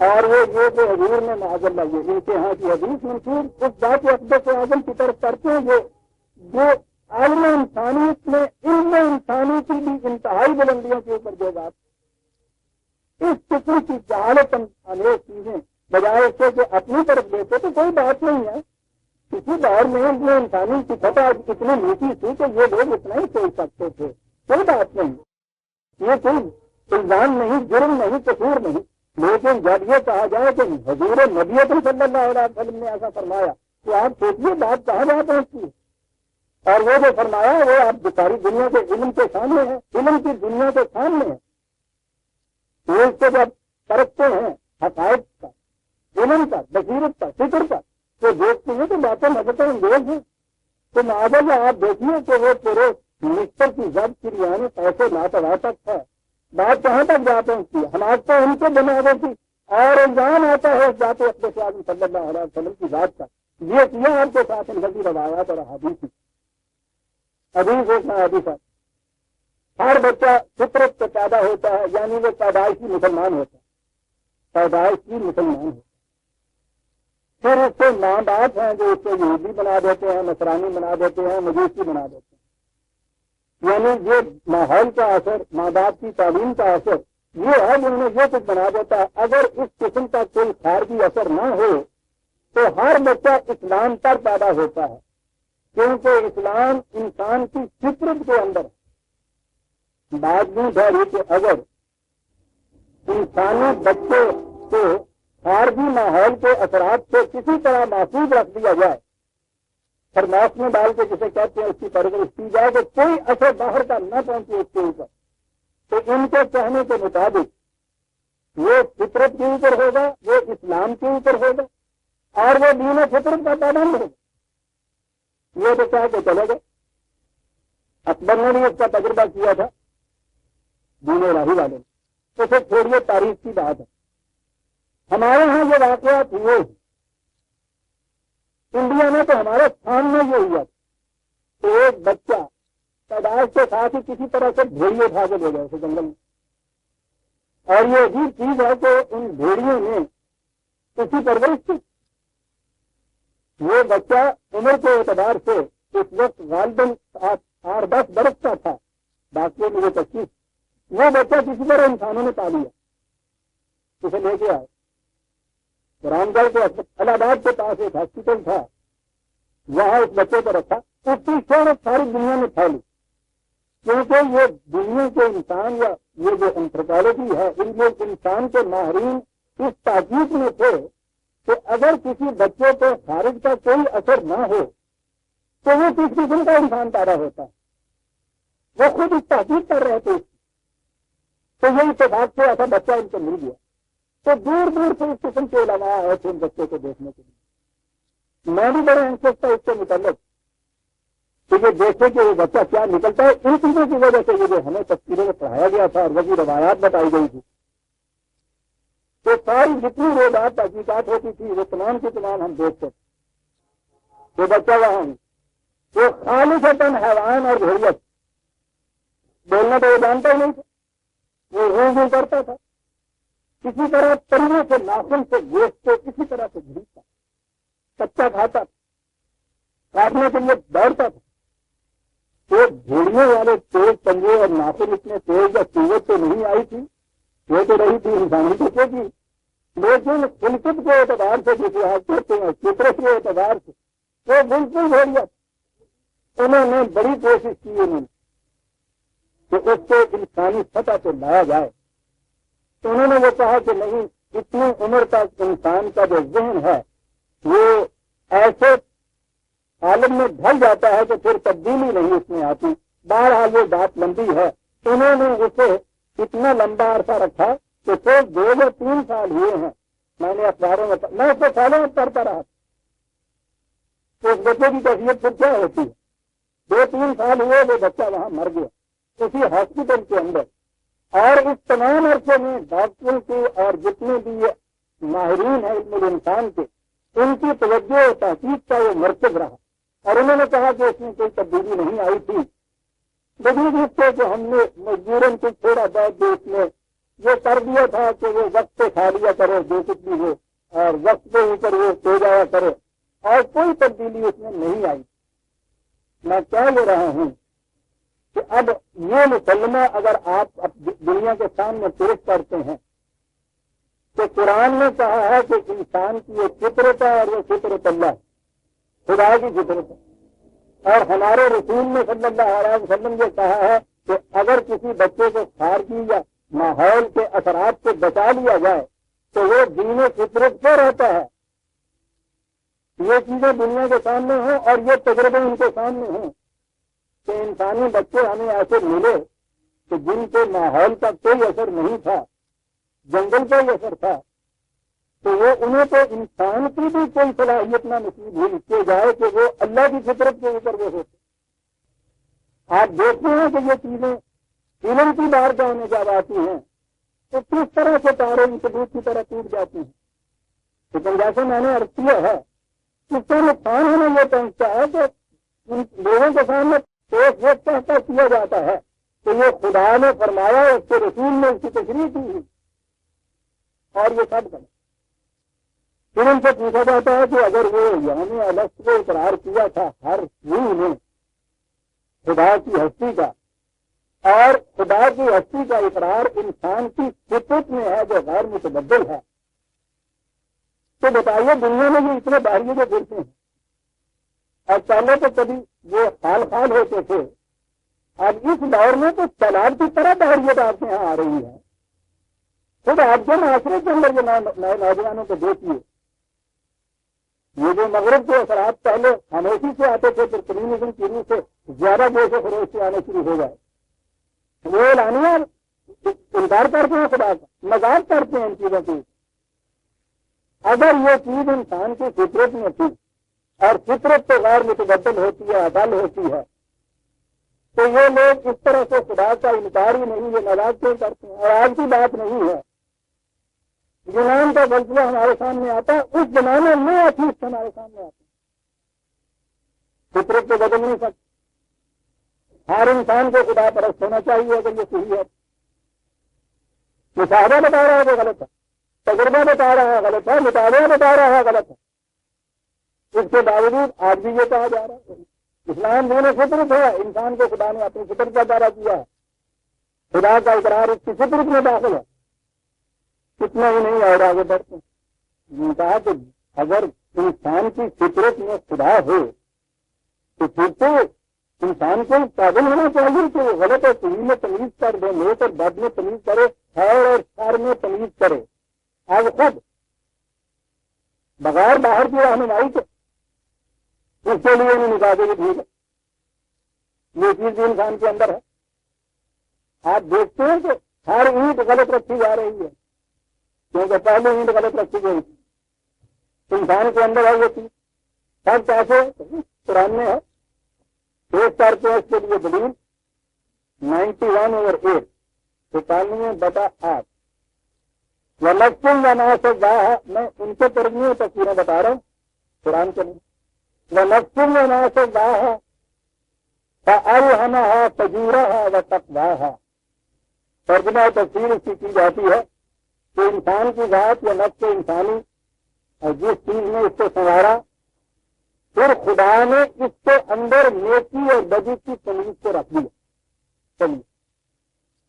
اور وہ یہ کہ حضور نے معاذ اللہ یہ ان کے ہاں کی حدیث منصور اس بات اقدس اعظم کی طرف کرتے ہیں جو عالم انسانیت میں علم انسانی کی بھی انتہائی بلندیوں کے اوپر جو بات اس قسم کی جہالت انیک چیزیں بجائے اس سے کہ اپنی طرف لیتے تو کوئی بات نہیں ہے. کسی دور میں انسانی کی سطح اتنی نیچی تھی کہ یہ لوگ اتنا ہی سوچ سکتے تھے. کوئی بات نہیں یہ کوئی الزام نہیں جرم نہیں قصور نہیں. لیکن جب یہ کہا جائے کہ حضور نبی صلی اللہ علیہ وسلم نے ایسا فرمایا تو آپ سوچیے بات کہاں جا پہنچتی ہے. اور وہ جو فرمایا وہ آپ ساری دنیا کے علم کے سامنے ہے, علم کی دنیا کے سامنے ہے. وہ اس کو جب پرکھتے ہیں حقائق کا, علم کا, بصیرت کا, فکر کا, تو دیکھتے ہیں تو باتیں مدد انگیز ہیں. تو معاذ آپ دیکھیے کہ وہ پورے مستر کی ضبط کی رہانی پیسے لاتا تک ہے. بات کہاں تک جا پہنچتی ہے؟ ہمارے تو ان کو بنا دیتی اور الزام آتا ہے ذات اقدس اعظم صلی اللہ علیہ وسلم کی ذات کا. یہ کیا آپ کے ساتھ غلطی روایات اور حدیث کی حدیث ایک حدیث ہے. ہر بچہ فطرت سے پیدا ہوتا ہے, یعنی وہ پیدائشی مسلمان ہوتا ہے, پیدائشی مسلمان ہوتا ہے. پھر اس کے ماں باپ ہیں جو اس کو یہودی بنا دیتے ہیں, نصرانی بنا دیتے ہیں, مجوسی بنا دیتے ہیں. یعنی یہ ماحول کا اثر, ماں باپ کی تعلیم کا اثر یہ ہے جن میں یہ کچھ بنا دیتا ہے. اگر اس قسم کا کوئی خارجی اثر نہ ہو تو ہر بچہ اسلام پر پیدا ہوتا ہے, کیونکہ اسلام انسان کی فطرت کے اندر ہے. بات نہیں ہے کہ اگر انسانی بچے کو خارجی ماحول کے اثرات سے کسی طرح محفوظ رکھ دیا جائے, فرماش میں ڈال کے جسے کہتے ہیں اس کی پرورش کی جائے کہ کوئی اثر باہر کا نہ پہنچے اس کے اوپر, تو ان کے کہنے کے مطابق وہ فطرت کے اوپر ہوگا, وہ اسلام کے اوپر ہوگا اور وہ دین فطرت کا پابند ہوگا. یہ تو کہہ کے چلے گئے. اکبر نے بھی اس کا تجربہ کیا تھا دین الہی والے نے. تو پھر چھوڑیے تاریخ کی بات ہے. ہمارے ہاں یہ واقعات ہوئے انڈیا میں, تو ہمارے سامنے یہ ہوا کہ ایک بچہ پیدائش کے ساتھ ہی کسی طرح سے بھیڑیے اٹھا کے لے گئے اسے جنگل میں. اور یہ عجیب چیز ہے کہ ان بھیڑیوں نے کسی پرورش کی. وہ بچہ عمر کے اعتبار سے اس وقت غالباً 8-10 برس کا تھا, باقی مجھے 25. وہ بچہ کسی طرح انسانوں نے پا لیا, اسے لے کے آئے رام گڑھ کے الہ آباد کے پاس ایک ہاسپٹل تھا, وہاں اس بچے کو رکھا. اس کی شہرت ساری دنیا میں پھیلی, کیونکہ یہ دنیا کے انسان یا یہ جو انتھروپالوجی ہے ان میں انسان کے ماہرین اس تحقیق میں تھے کہ اگر کسی بچے کو خارج کا کوئی اثر نہ ہو تو وہ کس قسم کا انسان پیدا ہوتا ہے. وہ خود اس تحقیق کر رہے تھے, تو یہ اتفاق سے ایسا بچہ ان کو مل گیا. تو دور دور سے اس قسم کے علماء آئے تھے ان بچوں کو دیکھنے کے لیے. میں بھی بڑا انٹرسٹ تھا اس کے متعلق کہ یہ دیکھے کہ وہ بچہ کیا نکلتا ہے. ان چیزوں کی وجہ سے یہ جو ہمیں تفصیلوں میں پڑھایا گیا تھا اور وہی روایات بتائی گئی تھی, تو ساری جتنی روزات تحقیقات ہوتی تھی وہ تمام کی تمام ہم دیکھتے تھے. وہ بچہ وہاں وہ خالصتاً حیوان اور بھیڑیت, بولنا تو وہ جانتا ہی نہیں تھا, وہ روز کرتا تھا. کسی طرح پریوں سے ناخن سے گوشت سے کسی طرح سے گھڑتا, کچا کھاتا, کاٹنے کے لیے دوڑتا تھا. تو بھیڑیوں والے تیز پنجے اور ناخن اتنے تیز یا قوت تو نہیں آئی تھی, وہ تو رہی تھی انسانی بچے کی, لیکن خلقت کے اعتبار سے جسے آپ کہتے ہیں فطرت کے اعتبار سے وہ بالکل بھیڑیا. انہوں نے بڑی کوشش کی انہوں نے کہ اس کو انسانی سطح پہ لایا جائے. تو انہوں نے وہ کہا کہ نہیں, اتنی عمر تک انسان کا جو ذہن ہے وہ ایسے عالم میں ڈھل جاتا ہے کہ پھر تبدیلی نہیں اس میں آتی. بہرحال یہ بات لمبی ہے. انہوں نے اسے اتنا لمبا عرصہ رکھا کہ پھر 2 یا 3 سال ہوئے ہیں. میں نے اخباروں میں اس کو سالوں میں پڑھتا رہا. تو اس بچے کی کیفیت پھر کیا ہوتی ہے؟ 2-3 سال ہوئے وہ بچہ وہاں مر گیا اسی ہاسپٹل کے اندر. اور اس تمام عرصے میں ڈاکٹروں کے اور جتنے بھی ماہرین ہیں علم انسان کے, ان کی توجہ اور تحقیق کا وہ مرکز رہا. اور انہوں نے کہا کہ اس میں کوئی تبدیلی نہیں آئی تھی. لیکن اس سے کہ ہم نے مجبوراً کو تھوڑا بہت جو اس میں یہ کر دیا تھا کہ وہ وقت پہ کھا لیا کرے جو کچھ بھی ہو, اور وقت پہ اوپر وہ سو جایا کرے, اور کوئی تبدیلی اس میں نہیں آئی. میں کہہ لے رہا ہوں کہ اب یہ مسلمہ اگر آپ دنیا کے سامنے پیش کرتے ہیں تو قرآن نے کہا ہے کہ انسان کی یہ فطرت ہے اور وہ فطرت اللہ خدا کی فطرت ہے. اور ہمارے رسول نے صلی اللہ علیہ وسلم یہ کہا ہے کہ اگر کسی بچے کو خارجی یا ماحول کے اثرات سے بچا لیا جائے تو وہ دین فطرت پہ رہتا ہے. یہ چیزیں دنیا کے سامنے ہوں اور یہ تجربے ان کے سامنے ہوں کہ انسانی بچے ہمیں ایسے ملے کہ جن کے ماحول کا کوئی اثر نہیں تھا، جنگل کا ہی اثر تھا، تو وہ انہیں تو انسان کی بھی کوئی صلاحیت نہ نصیب ہوئی کہ جائے کہ وہ اللہ کی فطرت کے اوپر وہ ہوتے۔ آپ دیکھتے ہیں کہ یہ چیزیں علم کی بارگاہ میں جب آتی ہیں تو کس طرح سے تارے انسبوت کی طرح ٹوٹ جاتی ہیں۔ لیکن جیسے میں نے عرض کیا ہے، اس کا نقصان ہمیں یہ پہنچتا ہے کہ ان لوگوں کے سامنے پیش وقت کہتا کیا جاتا ہے کہ یہ خدا نے فرمایا، اس کے رسول نے اس کی تشریح کی ہے اور یہ سب غلط۔ پھر ان سے پوچھا جاتا ہے کہ اگر وہ یوم الست کو اقرار کیا تھا ہر روح نے خدا کی ہستی کا، اور خدا کی ہستی کا اقرار انسان کی فطرت میں ہے جو غیر متبدل ہے، تو بتائیے دنیا میں یہ اتنے باہریے جو پھرتے ہیں، اور پہلے تو کبھی وہ خال خال ہوتے تھے، اب اس دور میں تو تالاب کی طرح باہریت آپ کے یہاں آ رہی ہے۔ خود آپ کے معاشرے کے اندر جو نئے نوجوانوں کو دیکھیے، یہ جو مغرب کے اثرات پہلے ہمیشہ سے آتے تھے، پھر کمیونزم کی روح سے زیادہ گوش و خروش سے آنے شروع ہو گئے، وہ اعلانیہ انکار کرتے ہیں خدا کا، مذاق کرتے ہیں ان چیزوں کی۔ اگر یہ چیز انسان کی فطرت میں تھی اور فطرت تو غیر متبدل ہوتی ہے، عدل ہوتی ہے، تو یہ لوگ اس طرح سے خدا کا انکار ہی نہیں، یہ مذاق کیوں کرتے ہیں؟ اور آج کی بات نہیں ہے، یونان کا فلسفہ ہمارے سامنے آتا ہے، اس زمانے میں ایتھیسٹ ہمارے سامنے آتے ہیں۔ فطرت کو بدل نہیں سکتے، ہر انسان کو خدا پرست ہونا چاہیے اگر یہ صحیح ہے۔ مشاہدہ بتا رہا ہے وہ غلط ہے، تجربہ بتا رہا ہے غلط ہے، مطالعہ بتا رہا ہے غلط ہے، اس کے باوجود آج بھی یہ کہا جا رہا ہے اسلام دین فطرت ہے، انسان کو خدا نے اپنی فطرت کا دعویٰ کیا ہے، خدا کا اقرار اس کی فطرت میں داخل ہے۔ اتنا ہی نہیں اور آگے بڑھتے ہیں، کہا کہ اگر انسان کی فطرت میں خدا ہو تو پھر تو انسان کو قابل ہونا چاہیے کہ وہ غلط اور صحیح میں تمیز کر دے، نیک اور بد میں تمیز کرے، خیر اور شر میں تمیز کرے۔ اب خود بغیر باہر کی رہنمائی کے اس کے لیے نہیں نکالے کہ ٹھیک ہے، یہ چیز بھی انسان کے اندر ہے۔ آپ دیکھتے ہیں کہ ہر اینٹ غلط رکھی جا رہی ہے، کیونکہ پہلے اینٹ غلط رکھی گئی تھی، انسان کے اندر ہے یہ چیز۔ سب کیسے قرآن میں ہے، پیش کرتے ہیں اس کے لیے دلیل 91/8 91/8 وَلَكُمْ وَمَا سَزَّاهَا، میں ان کے ترجمے تفسیریں بتا رہا ہوں، قرآن کے نہیں۔ وَلَكُمْ وَمَا سَزَّاهَا فَأَلْهَمَهَا فُجُورَهَا وَتَقْوَاهَا، ترجمہ تفسیر اس کی جاتی ہے کہ انسان کی ذات یا نفس انسانی اور جس چیز نے اس کو سنوارا، پھر خدا نے اس کے اندر نیکی اور بدی کی تمیز کو رکھ دیا، تمیز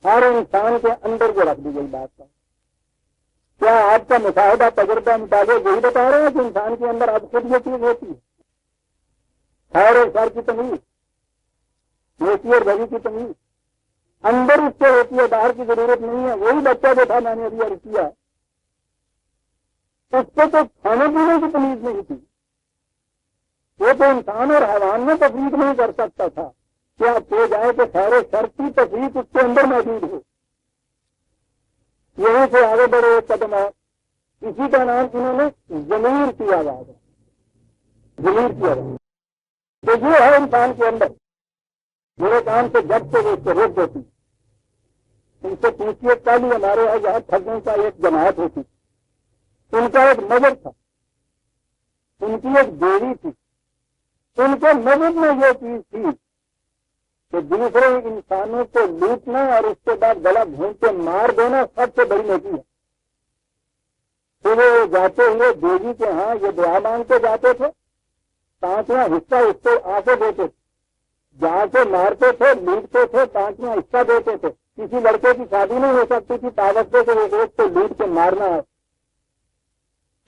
ہر انسان کے اندر کو رکھ دی گئی بات کا۔ کیا آپ کا مشاہدہ تجربہ مطالعہ یہی بتا رہے ہیں کہ انسان کے اندر اب خود یہ چیز ہوتی ہے، خیر اور شر کی تمیز، نیکی اور بدی کی تمیز اندر اس سے ہوتی ہے، باہر کی ضرورت نہیں ہے۔ وہی بچہ جو تھا میں نے ابھی عرض کیا، اس کو تو کھانے پینے کی تمیز نہیں تھی، وہ تو انسان اور حیوان میں تفریق نہیں کر سکتا تھا، کیا ہو جائے کہ خیر و شر کی تفریق اس کے اندر موجود ہو۔ یہیں سے آگے بڑھے ایک قدم ہے، اسی کا نام انہوں نے ضمیر کی آواز ہے، ضمیر کی آواز، تو یہ ہے انسان کے اندر میرے کام سے جب سے وہ اس کو روک دیتی۔ ان سے پوچھیے کل ہی ہمارے یہاں ٹھگوں کا ایک جماعت ہوتی، ان کا ایک مذہب تھا، ان کی ایک بیوی تھی، ان کے مذہب میں یہ چیز تھی کہ دوسرے انسانوں کو لوٹنا اور اس کے بعد گلا گھونٹ کے مار دینا سب سے بڑی نیکی ہے۔ تو وہ جاتے ہوئے بیوی کے ہاں یہ دعا مانگ کے جاتے تھے، 5واں حصہ اس کو آگے دیتے تھے، جہاں سے مارتے تھے لوٹتے تھے 5واں حصہ دیتے تھے۔ کسی لڑکے کی شادی نہیں ہو سکتی تھی طاقت سے وہ ایک کو لوٹ کے مارنا ہے،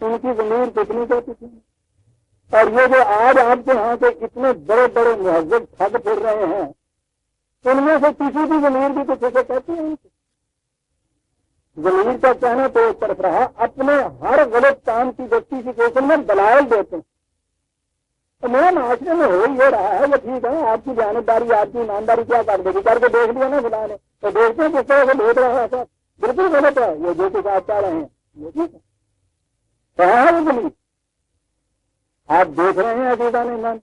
ان کی ضمیر کتنی کہتی تھی۔ اور یہ جو آج آپ کے ہاں کے اتنے بڑے بڑے مہذب ٹھگ پھر رہے ہیں، ان میں سے کسی بھی ضمیر بھی کچھ ایسے کہتی ہے؟ ضمیر کا کہنا تو ایک طرف رہا، اپنے ہر غلط کام کی جسٹیفیکیشن میں دلائل دیتے ہیں تو میرا معاشرے میں ہو ہی یہ رہا ہے، یہ ٹھیک ہے، آپ کی جانبداری آپ کی ایمانداری کیا کر دے گی، کر کے دیکھ لیا نا خدا نے، تو دیکھتے ہیں کس طرح سے بھیج رہا ہے سر، بالکل غلط ہے یہ جو کچھ آپ چاہ رہے ہیں، یہ ٹھیک ہے کہاں ہے وہ دلی آپ دیکھ رہے ہیں عزیزان ایمان،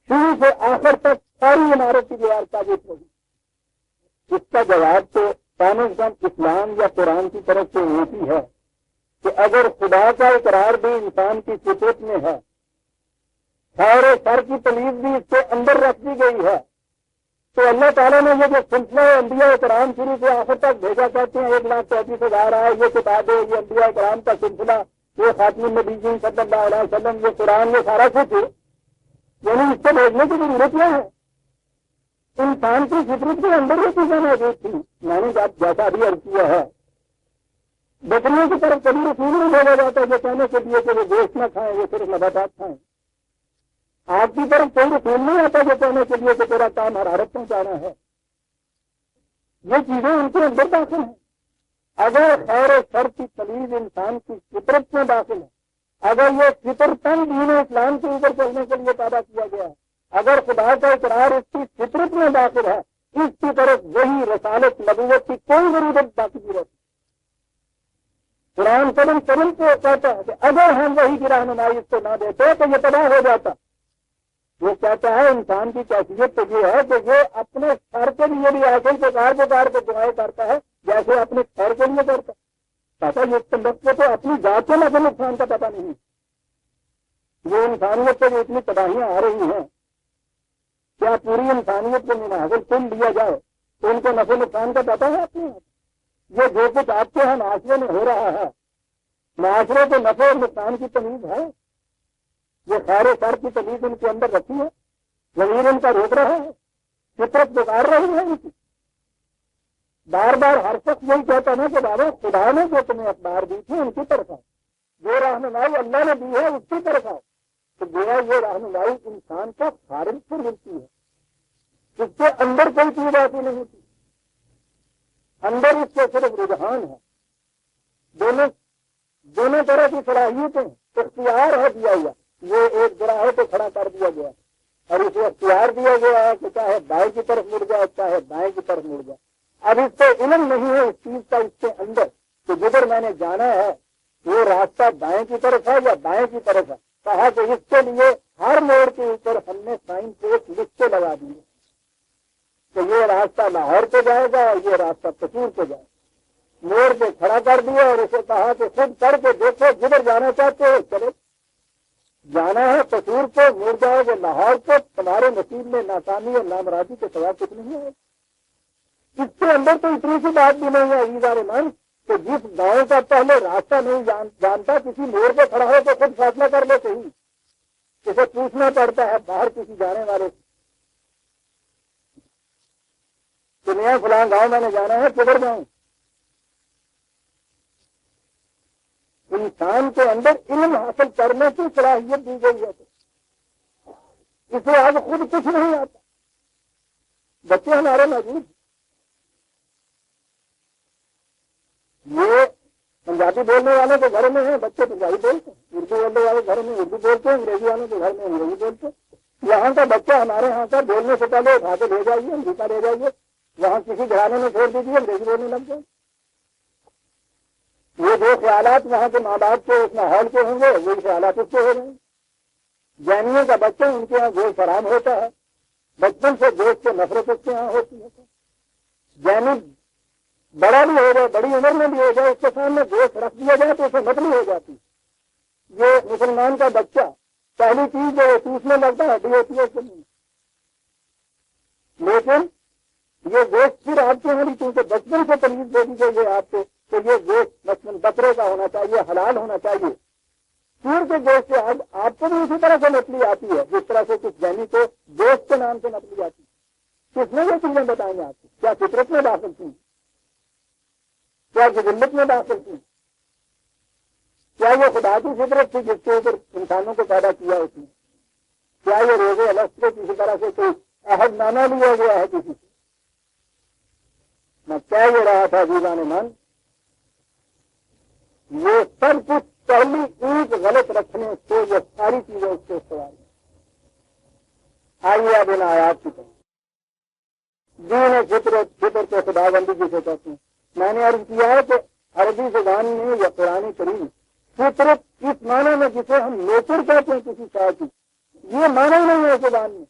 شروع سے آخر تک ساری عمارت کی دیوار ثابت ہوگی، اس کا جواب تو کم از کم اسلام یا قرآن کی طرف سے ہوتی ہے کہ اگر خدا کا اقرار بھی انسان کی فطرت میں ہے، خیر و شر کی تمیز بھی اس کے اندر رکھ دی گئی ہے، تو اللہ تعالیٰ نے یہ جو سلسلہ انبیاء کرام شروع سے آخر تک بھیجا کرتے ہیں 1,34,000 ہے، یہ کتابیں، یہ انبیاء کرام کا سلسلہ، یہ خاتم النبیین صلی اللہ علیہ وسلم، یہ قرآن، یہ سارا کچھ، یعنی اس کو بھیجنے کی ضرورت کیا ہے؟ انسان کی فطرت کے اندر یہ چیزیں موجود تھی، میں نے جیسا بھی عرض کیا ہے، بچنے کی طرف کبھی رسول نہیں بھیجا جاتا جو کہنے کے لیے کہ وہ گوشت نہ کھائیں، وہ صرف نباتات کھائیں، آپ کی طرف کوئی رسول نہیں آتا جو کہنے کے لیے کہ تیرا کام حرارت پہنچانا ہے، یہ چیزیں ان کے اندر داخل ہیں۔ اگر خیر و شر کی تمیز انسان کی فطرت میں داخل ہے، اگر یہ فطرتاً دین اسلام کے اوپر چلنے کے لیے پیدا کیا گیا ہے، اگر خدا کا اقرار اس کی فطرت میں داخل ہے، اس کی طرف وہی رسالت نبوت کی کوئی ضرورت باقی نہیں رہتی۔ قرآن کریم کو کہتا ہے کہ اگر ہم وہی کی رہنمائی اس کو نہ دیتے تو یہ تباہ ہو جاتا۔ وہ کہتا ہے انسان کی کیفیت تو یہ ہے کہ یہ اپنے سر کے لیے بھی ایسے پکار کے دعائیں کرتا ہے جیسے اپنے سر کے لیے کرتا ہے۔ پتا یہ کو تو اپنی ذات کے نفع نقصان کا پتہ نہیں، یہ انسانیت سے جو اتنی تباہیاں آ رہی ہیں، کیا پوری انسانیت کو منحصر چن لیا جائے تو ان کو نفع نقصان کا پتہ ہے اپنے آپ؟ یہ جو کچھ آپ کے یہاں معاشرے میں ہو رہا ہے، معاشرے کو نفع اور نقصان کی تمیز ہے، یہ خیر و شر کی تمیز ان کے اندر رکھی ہے، ضمیر ان کا روک رہا ہے، فطرت گزار رہی ہے ان کی۔ بار بار ہر شخص یہی کہتا نا کہ بابا خدا نے جو تمہیں اخبار دی تھی ان کی طرف آؤ، جو رہنمائی اللہ نے دی ہے اس کی طرف آؤ، تو گویا یہ رہنمائی انسان کو خارج پر ملتی ہے، اس کے اندر کوئی چیز ایسی نہیں ہوتی، اندر اس کے صرف رجحان ہے، دونوں طرح کی صلاحیتیں اختیار ہے دیا ہوا، یہ ایک گراہ کو کھڑا کر دیا گیا اور اسے اختیار دیا گیا ہے کہ چاہے بائیں کی طرف مڑ جائے چاہے دائیں کی طرف مڑ جائے۔ اب اس کو علم نہیں ہے اس چیز کا اس کے اندر کہ جدھر میں نے جانا ہے وہ راستہ دائیں کی طرف ہے یا بائیں کی طرف ہے، کہا کہ اس کے لیے ہر موڑ کے اوپر ہم نے سائن بورڈ لکھ کے لگا دیے کہ یہ راستہ لاہور کو جائے گا اور یہ راستہ قصور کو جائے گا، موڑ پہ کھڑا کر دیا اور اسے کہا کہ خود کر کے دیکھو جدھر جانا چاہتے ہو چلو، جانا ہے قصور کو مڑ جاؤ گے لاہور کو، تمہارے نصیب میں ناکامی اور نامرادی کے سوا کچھ نہیں ہے۔ اس کے اندر تو اتنی سی بات بھی نہیں ہے عزیزان ایمان کہ جس گاؤں کا پہلے راستہ نہیں جانتا کسی موڑ پہ کھڑا ہو تو خود فیصلہ کر لے صحیح، اسے پوچھنا پڑتا ہے باہر کسی جانے والے سے دنیا فلاں گاؤں میں نے جانا ہے کدھر جاؤں۔ انسان کے اندر علم حاصل کرنے کی صلاحیت دی گئی ہے، اسے آج خود کچھ نہیں آتا۔ بچے ہمارے موجود، یہ پنجابی بولنے والوں کے گھر میں ہیں بچے پنجابی بولتے ہیں، اردو بولنے والے گھر میں اردو بولتے ہیں، انگریزی والوں کے گھر میں انگریزی بولتے ہیں۔ یہاں کا بچہ ہمارے یہاں کا بولنے سے پہلے اٹھا کے لے جائیے، امریکہ لے جائیے، وہاں کسی گھرانے میں چھوڑ دیجیے انگریزی بولنے لگ جائے۔ یہ جو خیالات وہاں کے ماں باپ کے اس ماحول کے ہوں گے وہی خیالات اس کے ہو رہے ہیں۔ جینیوں کا بچہ ان کے یہاں گوشت حرام ہوتا ہے، بچپن سے گوشت سے نفرت اس کے یہاں ہوتی ہے، جینی بڑا بھی ہو جائے بڑی عمر میں بھی ہو جائے اس کے سامنے گوشت رکھ دیا جائے تو اسے متلی ہو جاتی۔ یہ مسلمان کا بچہ پہلی چیز جو چوسنے لگتا ہے ہڈی ہوتی ہے اس کے منہ، لیکن یہ گوشت پھر آپ کے یہاں بھی کیونکہ بچپن سے تمیز دے دی گئی ہے آپ کو کہ یہ گوشت مثلاً بکرے کا ہونا چاہیے، حلال ہونا چاہیے، سور کے گوشت سے آپ کو بھی اسی طرح سے مچھلی آتی ہے جس طرح سے کچھ جینی کو گوشت کے نام سے مچھلی آتی ہے۔ کس نے یہ چیزیں بتائیں گے آپ کو؟ کیا فطرت میں داخل تھی؟ کیا جبلت میں داخل تھی؟ کیا یہ خدا کی فطرت تھی جس کے اوپر انسانوں کو پیدا کیا اس نے؟ کیا یہ روزے الگ سے کسی طرح سے کوئی عہد نامہ لیا گیا ہے کسی سے؟ میں کہہ یہ رہا تھا عزیزان ایمان، یہ سب کچھ پہلی اینٹ غلط رکھنے سے یہ ساری چیزیں اس کے استعمال آئیے اب ان آیات کی طرف دین فطر کو خدا بندی جسے کہتے ہیں. میں نے عرض کیا ہے کہ عربی زبان میں یا قرآن کریم فطرت اس معنی میں جسے ہم نیچر کہتے ہیں کسی شاعر کی، یہ معنی ہی نہیں ہے زبان میں.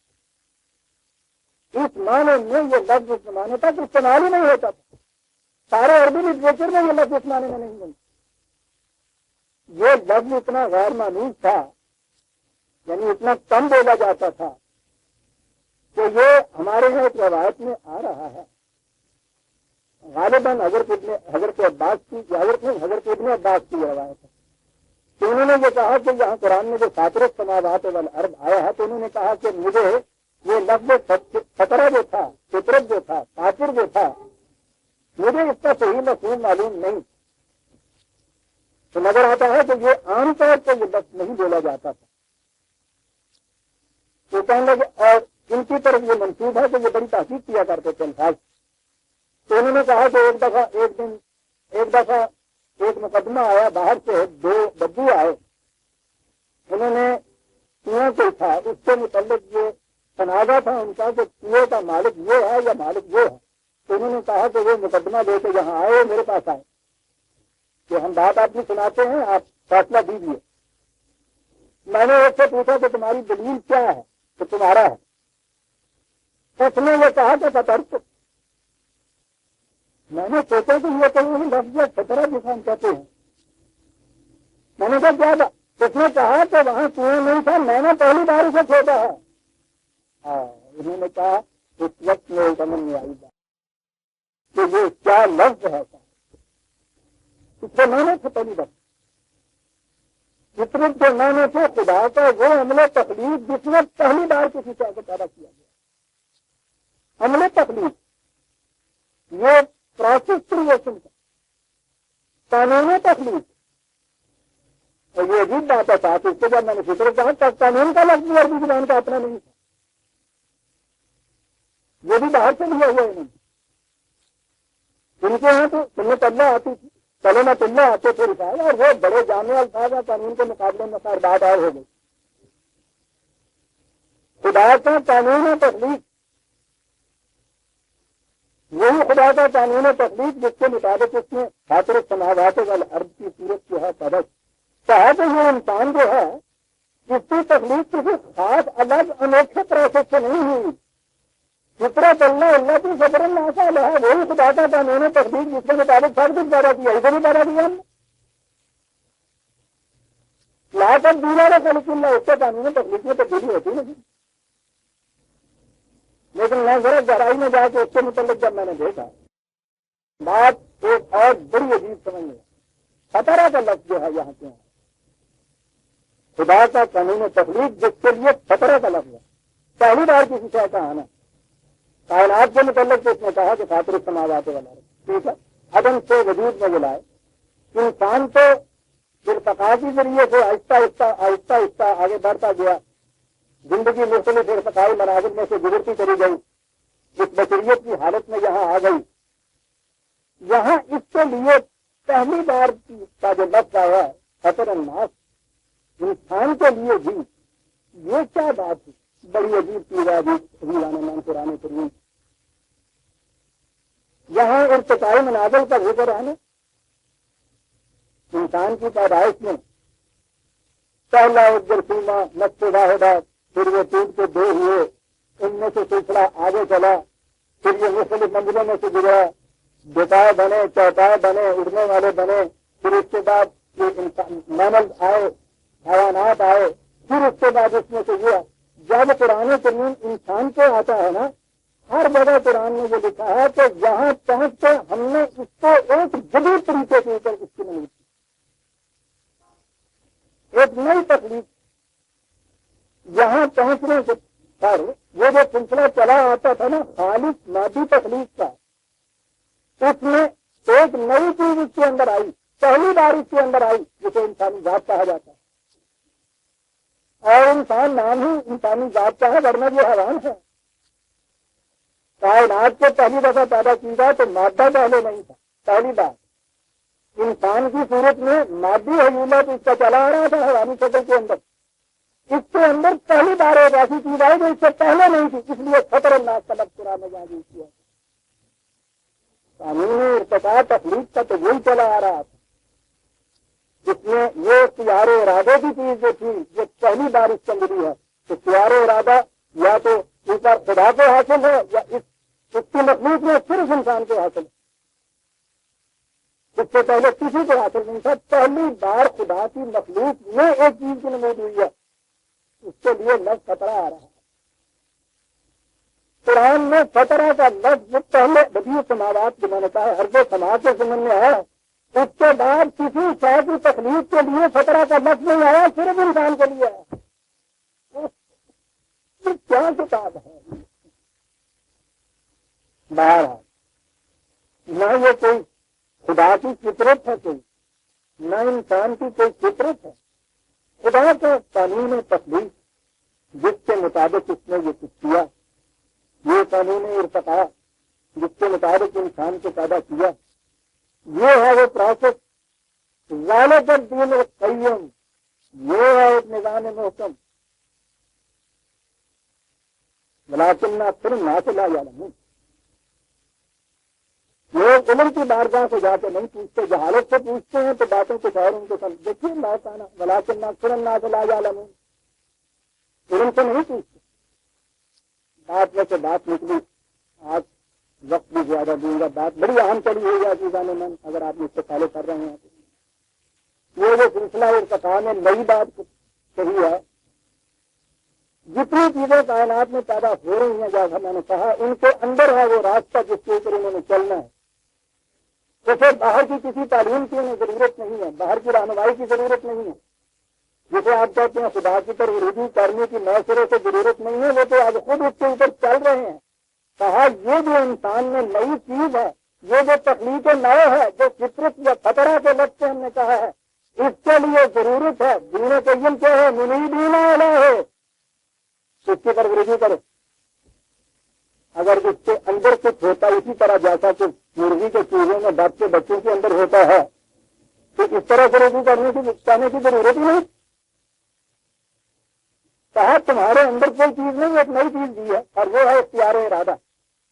اس معنی میں یہ لفظ اس زمانے تک استعمال ہی نہیں ہوتا تھا. سارے عربی لٹریچر میں یہ لفظ اس معنی میں نہیں بنتا. یہ لفظ اتنا غیر معمول تھا، یعنی اتنا کم بولا جاتا تھا کہ یہ ہمارے یہاں ایک روایت میں آ رہا ہے. غالباً حضرت عباس کی حضرت ابن عباس کی روایت ہے کہ انہوں نے یہ کہا کہ یہاں قرآن میں جو فاطر السماوات والارض آیا ہے تو انہوں نے کہا کہ مجھے یہ لفظ فطرہ جو تھا، فطرت جو تھا، فاطر جو تھا، مجھے اس کا صحیح مفہوم معلوم نہیں. تو نظر آتا ہے کہ یہ عام طور پر یہ لفظ نہیں بولا جاتا تھا. تو کہنے لگے اور ان کی طرف یہ منسوب ہے کہ یہ بڑی تحقیق کیا کرتے تھے الفاظ. تو انہوں نے کہا کہ ایک دفعہ ایک مقدمہ آیا باہر سے، 2 بدو آئے، انہوں نے کنواں کو تھا اس کے متعلق یہ تنازع تھا ان کا کہ کنویں کا مالک یہ ہے یا مالک وہ ہے. تو انہوں نے کہا کہ وہ مقدمہ لے کے یہاں آئے، میرے پاس آئے کہ ہم بات آپ کو سناتے ہیں، آپ فیصلہ دیجیے. میں نے ایک سے پوچھا کہ تمہاری دلیل کیا ہے کہ تمہارا ہے. اس نے یہ کہا کہ فطرت. میں نے سوچا کہ یہ کہیں لفظ فطرہ جسے ہم کہتے ہیں. میں نے کہا کیا بات؟ اس نے کہا کہ وہاں کنواں نہیں تھا، میں نے پہلی بار اسے کھودا ہے. انہوں نے کہا اس وقت میں سمجھ میں آئی بات کہ یہ کیا لفظ ہے. اس کے معنی تھے پہلی بات فطرت کے معنی تھے خدا کا وہ عمل تخلیق جس نے پہلی بار کسی چیز کو پیدا کیا گیا. عمل تخلیق یہ پروسیس کریشن کا قانون تخلیق. اور یہ عجیب بات ہے صاحب، اس کے بعد میں نے فطرت کہا قانون کا لفظ عربی زبان کا اپنا نہیں تھا، یہ بھی باہر سے لیا ہوا انہوں نے. ان کے یہاں تو سنت اللہ آتی تھی، کلمت اللہ آتے تھے رسال، اور وہ بڑے جامع الفاظ قانون کے مقابلے میں خیر بات اور ہو گئی. خدا کا قانون تخلیق وہی خدا کا قانون تخلیق جس کے مطابق اس نے فاطر السماوات والارض کی صورت جو ہے پیدا کہا کہ یہ انسان جو ہے اس کی تخلیق کسی خاص الگ انوکھے پروسیس سے نہیں ہوئی. فطرت اللہ کی فطر اللہ کا ہے، وہی خدا کا قانون تخلیق جس کے مطابق سب کچھ پیدا کیا، اسے بھی پیدا کیا ہم نے. لا کر دیوارا خلق اللہ، اس کے قانون تخلیق میں تبدیلی ہوتی نہیں. لیکن میں ذرا گہرائی میں جا کے اس کے متعلق جب میں نے دیکھا بات ایک اور بڑی عجیب سمجھ میں خطرہ کا لفظ جو ہے یہاں کیوں ہے. خدا کا قانون تخلیق جس کے لیے خطرہ کا لفظ ہے، پہلی بار کسی شے کا آنا. کائنات کے متعلق تو اس نے کہا کہ فاطر السماوات والارض، ٹھیک ہے، عدم سے وجود میں ملائے. انسان تو ارتقاء کے ذریعے سے آہستہ آہستہ آگے بڑھتا گیا، زندگی مختلف ارتقائی مناظر میں سے گزرتی چلی گئی، اس بشریت کی حالت میں یہاں آ گئی. یہاں اس کے لیے پہلی بار کا جو لفظ آیا ہے فطر الناس، انسان کے لیے بھی یہ کیا بات ہے، بڑی عجیب چیز ہے. مان قرآن کریم یہاں ارتقائی مناظر کا ذکر ہے نا. انسان کی پیدائش میں پہلا جرسیمہ نقش واحدہ، پھر وہ ٹوٹ کے 2 ہوئے، ان میں سے سلسلہ آگے چلا، پھر یہ مختلف منزلوں میں سے گزرا، دوپائے بنے، چوپائے بنے، اڑنے والے بنے، پھر اس کے بعد یہ میمل آئے، حیوانات آئے، پھر اس کے بعد اس میں سے یہ جب قرآن کریم انسان کو آتا ہے نا، ہر جگہ قرآن نے یہ لکھا ہے کہ یہاں پہنچ کے ہم نے اس کو ایک جدید طریقے کے اوپر اس کی نہیں، ایک نئی تخلیق. یہاں پہنچنے سے پر وہ جو سلسلہ چلا آتا تھا نا خالص مادی تخلیق کا، اس میں ایک نئی چیز اس کے اندر آئی، پہلی بار اس کے اندر آئی، جسے انسانی ذات کہا جاتا ہے. اور انسان نام ہی انسانی ذات کا ہے، ورنہ یہ حیوان ہے. کائنات کو پہلی دفعہ پیدا کیا تو مادہ پہلے نہیں تھا. پہلی بار انسان کی صورت میں مادی حیولت اس کا چلا آ رہا تھا حیوانی شکل کے اندر. اس کے اندر پہلی بار ایک ایسی چیز آئی جو اس سے پہلے نہیں تھی، اس لیے خطر الناس کا لفظ قرآن میں جاری کیا۔ قانون ارتقاء تخلیق کا تو وہی چلا آ رہا تھا، جس میں یہ اختیار ارادے کی چیز جو تھی جو پہلی بار اس کے اندر ہے، اختیار ارادہ یا تو اوپر خدا کو حاصل ہے یا اس کی مخلوق میں صرف انسان کو حاصل ہے، اس سے پہلے کسی کو حاصل نہیں تھا۔ پہلی بار خدا کی مخلوق میں ایک چیز کی نمود ہوئی ہے، اس کے لیے لفظ خطرہ آ رہا ہے۔ قرآن میں خطرہ کا لفظ پہلے بدیع سماوات جو میں نے کہا ہر جو سماج کے ضمن میں ہے، اس کے بعد کسی شے کی تخلیق کے لیے خطرہ کا لفظ نہیں آیا، صرف انسان کے لیے ہے۔ کیا کتاب ہے باہر ہے، نہ یہ کوئی خدا کی فطرت ہے، کوئی نہ انسان کی کوئی فطرت ہے، خدا کا قانون تخلیق جس کے مطابق اس نے یہ کچھ کیا، یہ قانون ارتقاء جس کے مطابق انسان کو پیدا کیا، یہ ہے وہ پروسیس، ذالک الدین القیم، یہ ہے ایک نظام محکم، ولکن اکثر الناس لا یعلمون۔ لوگ علم کی بارگاہ سے جا کے نہیں پوچھتے، جہالت سے پوچھتے ہیں تو باتیں کچھ اور ان کو سمجھ دیکھیے اللہ تعالیٰ ولکن اکثر الناس لا یعلمون، علم سے نہیں پوچھتے۔ بات میں سے بات نکلی، آج وقت بھی زیادہ دوں گا، بات بڑی اہم چلی ہوئی ہے عزیزان من، اگر آپ مجھ سے فالو کر رہے ہیں تو یہ جو سلسلہ ارتقاء میں نئی بات کہی ہے، جتنی چیزیں کائنات میں پیدا ہو رہی ہیں جیسا میں نے کہا، ان کے اندر ہے وہ راستہ جس کے اوپر انہوں نے چلنا ہے، تو پھر باہر کی کسی تعلیم کی انہیں ضرورت نہیں ہے، باہر کی رہنمائی کی ضرورت نہیں ہے، جسے آپ کہتے ہیں خدا کی طرف رجوع کرنے کی نئے سرے سے ضرورت نہیں ہے، وہ تو آج خود اس کے اوپر چل رہے ہیں۔ کہا یہ جو انسان میں نئی چیز ہے، یہ جو تخلیق نو ہے، جو فطرت یا خطرہ کے لفظ سے ہم نے کہا ہے، اس کے لیے ضرورت ہے دین قیم کیا ہے، منیبین الیہ، اس کی طرف رجوع کرو۔ اگر اس کے اندر کچھ ہوتا اسی طرح جیسا کہ مرغی کے چوہے میں بچوں کے اندر ہوتا ہے، تو اس طرح سے رجوع کرنے کی ضرورت ہی نہیں۔ کہا تمہارے اندر کوئی چیز نہیں، ایک نئی چیز دی ہے، اور وہ ہے اختیار ارادہ۔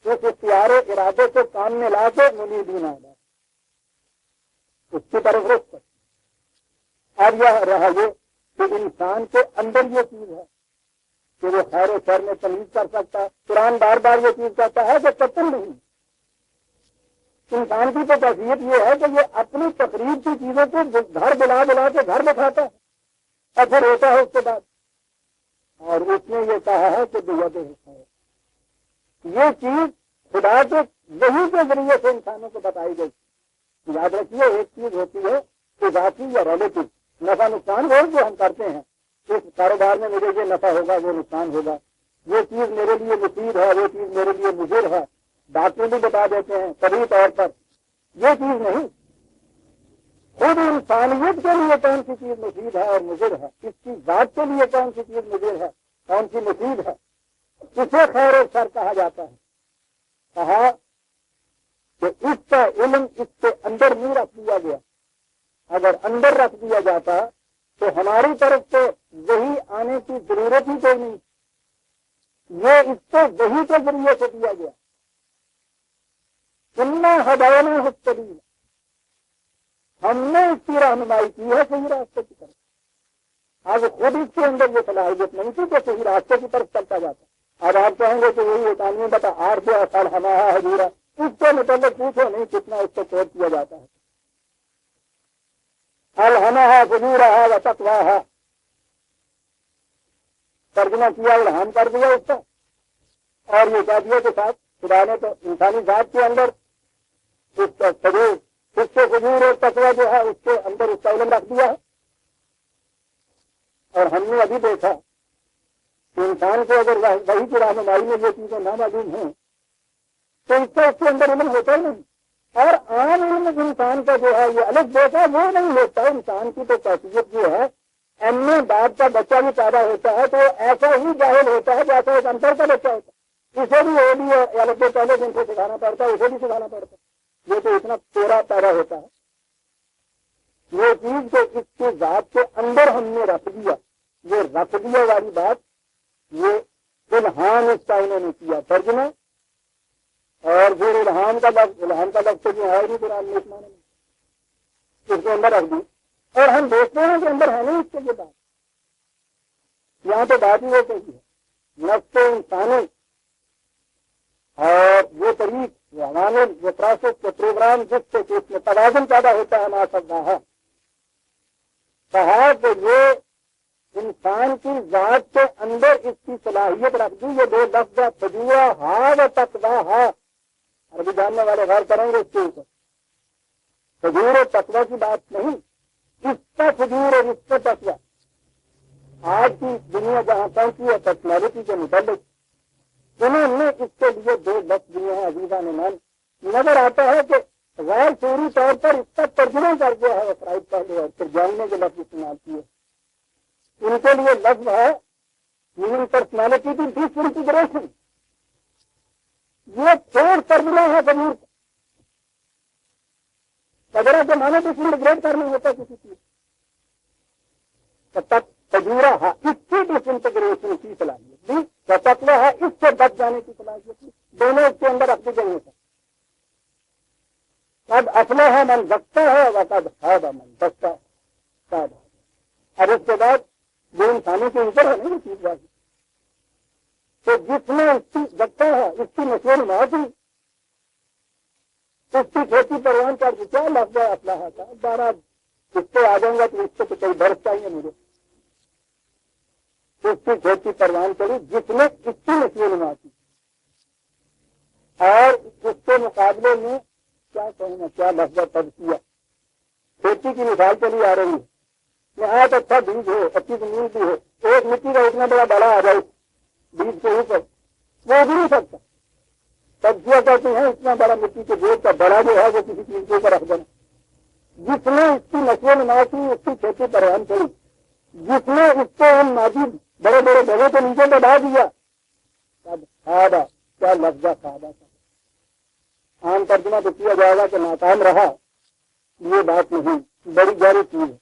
اس اختیار ارادے کو کام میں لا کے منیبین الیہ، اس کی طرف رخ کر۔ اب یہ رہا یہ کہ انسان کے اندر یہ چیز ہے کہ وہ خیر و شر میں تمیز کر سکتا ہے۔ قرآن بار بار یہ چیز کہتا ہے کہ قتل نہیں۔ انسان کی تو کیفیت یہ ہے کہ یہ اپنی تقریب کی چیزوں کو گھر بلا کے گھر بٹھاتا ہے، اور پھر ہوتا ہے اس کے بعد، اور اس نے یہ کہا ہے کہ بید ہے، یہ چیز خدا کے وحی کے ذریعے سے انسانوں کو بتائی گئی۔ یاد رکھیے ایک چیز ہوتی ہے اضافی یا ریلیٹو، نفع نقصان وہ جو ہم کرتے ہیں، اس کاروبار میں مجھے یہ نفع ہوگا وہ نقصان ہوگا، یہ چیز میرے لیے مفید ہے وہ چیز میرے لیے مضر ہے، ڈاکٹر بھی بتا دیتے ہیں طبی طور پر، یہ چیز نہیں۔ خود انسانیت کے لیے کون سی چیز مفید ہے اور مضر ہے، اس کی ذات کے لیے کون سی چیز مضر ہے کون سی مفید ہے، اسے خیر و شر کہا جاتا ہے۔ کہا کہ اس کا علم اس کے اندر نہیں رکھ دیا گیا، اگر اندر رکھ دیا جاتا تو ہماری طرف سے وہی آنے کی ضرورت ہی کوئی نہیں، یہ اس کو وہی کے ذریعے سے دیا گیا۔ سننا ہداینا السبیل، ہم نے اس کی رہنمائی کی ہے صحیح راستے کی طرف۔ آج خود اس کے اندر یہ صلاحیت نہیں تھی کہ صحیح راستے کی طرف چلتا جاتا۔ اب آپ کہیں گے کہ وہی ایک بتا آر جو اصل ہمارا حضورا، اس کے متعلق پوچھو نہیں کتنا اس کو کوٹ کیا جاتا ہے۔ الہمہا فجورہا و تقواہا، ترجمہ کیا الہام کر دیا اس کا، اور یہ کہہ دیا کہ ساتھ خدا نے تو انسانی ذات کے اندر اس کا فجور، اس سے فجور اور تقوی جو ہے اس کے اندر اس کا علم رکھ دیا ہے۔ اور ہم نے ابھی دیکھا کہ انسان کو اگر وہی کی رہنمائی میں یہ چیزیں نہ معلوم ہیں تو اس کا اس کے اندر علم ہوتا ہی نہیں، اور عام علم انسان کا جو ہے یہ الگ دیکھا وہ نہیں ہوتا۔ انسان کی تو کیفیت جو ہے، ایم اے بعد کا بچہ بھی پیدا ہوتا ہے تو وہ ایسا ہی جاہل ہوتا ہے جیسا ایک انتر کا بچہ ہوتا ہے، اسے بھی وہ بھی الگ پہلے دن سے سکھانا پڑتا ہے، اسے بھی سکھانا پڑتا ہے، یہ تو اتنا تیرا پیدا ہوتا ہے۔ یہ چیز جو اس کی ذات کے اندر ہم نے رکھ دیا یہ رکھ دیا والی بات، یہ الہام اس کا انہوں نے کیا ترجمہ، اور پھر الہام کا لفظ تو جو ہے نہیں قرآن میں اس معنی میں، اس کے اندر رکھ دی، اور ہم دیکھتے ہیں کہ اندر ہے نہیں اس کے بعد، یہاں تو بات ہی وہ کہی ہے نفس انسانی اور وہ طریق، وہ عوامل، وہ پروسیس، وہ پروگرام جس سے کہ اس میں توازن پیدا ہوتا ہے نا سب ہے، کہا کہ یہ انسان کی ذات کے اندر اس کی صلاحیت رکھ دی، یہ دو لفظ تجوہ ہا و تقویٰ ہا، عربی جاننے والے غور کریں گے اس کے اوپر، تجور و تقویٰ کی بات نہیں، اس کا تجور اور اس کا تقویٰ آج کی دنیا جہاں پہنچی ہے ٹیکنالوجی کے متعلق، انہوں نے اس کے لیے دو لفظ دیے ہیں عزیزان مان، نظر آتا ہے کہ غیر فوری طور پر اس کا ترجمہ کر دیا ہے افراد پہلے اور پھر جاننے کے لفظ استعمال کیے، ان کے لیے لفظ ہے ہیومن پرسنالٹی کی ڈس انٹیگریشن، یہ چھوڑ ترجمہ ہے ضرور وغیرہ کے معنی ڈس انٹیگریٹ کرنا ہوتا کسی چیز تک تجورہ ہے، اس کی ڈس انٹیگریشن کی صلاحیت تقویٰ ہے، اس سے بچ جانے کی صلاحیت، دونوں اس کے اندر رکھتے جائیں گے، قد افلح من زکاہا وقد خاب من دساہا، اب اس کے بعد جو انسانوں کے اوپر ہے نا یہ چیز بات، تو جس نے اس کی زکا ہے، اس کی نشو نما کی، اس کی کھیتی پروان کر دی، کیا لفظ ہے افلاح کا، بارہ اس پہ آ جاؤں گا تو اس سے تو کوئی برس چاہیے مجھے، اس کی کھیتی پروان کری جس نے اس کی نشو نما کی، اور اس کے مقابلے میں کیا کہنا، کیا لفظ تجزیہ، کھیتی کی مثال چلی آ رہی ہے، یہاں تو اچھا بیج ہو، اچھی زمین بھی ہو، ایک مٹی کا اتنا بڑا ڈلا آ جائے بیج کے اوپر، وہ اگ نہیں سکتا، تجزیہ کہتے ہیں اتنا بڑا مٹی کے بیج کا بڑا جو ہے وہ کسی چیز کے اوپر رکھ دینا، جس نے اس کی نشو نما کی، اس کی کھیتی پروان کری، جس نے اس کو ان نازک بڑے بڑے جگہ کے نیچے بڑھا دیا، کھادا، کیا لفظ کھادا تھا، عام ترجمہ تو کیا جائے گا کہ ناکام رہا، یہ بات نہیں، بڑی گہری چیز ہے،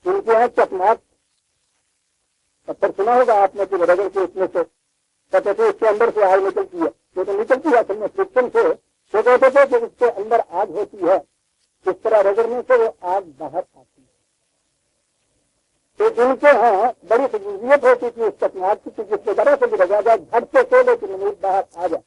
ان کے یہاں چکماک پتھر سنا ہوگا آپ نے کہ رگڑ کے اس میں سے کہتے تھے اس کے اندر سے آگ نکلتی ہے، وہ تو نکلتی ہے اصل میں فرکشن سے، وہ کہتے تھے کہ اس کے اندر آگ ہوتی ہے، اس طرح رگڑنے سے وہ آگ باہر آتی ہے، تو ان کے ہاں بڑی خصوصیت ہوتی تھی اس چکماک کی، جس کے طرح سے بھی لگا جائے گھٹ سے کھولے کہ نمود باہر آ جائے،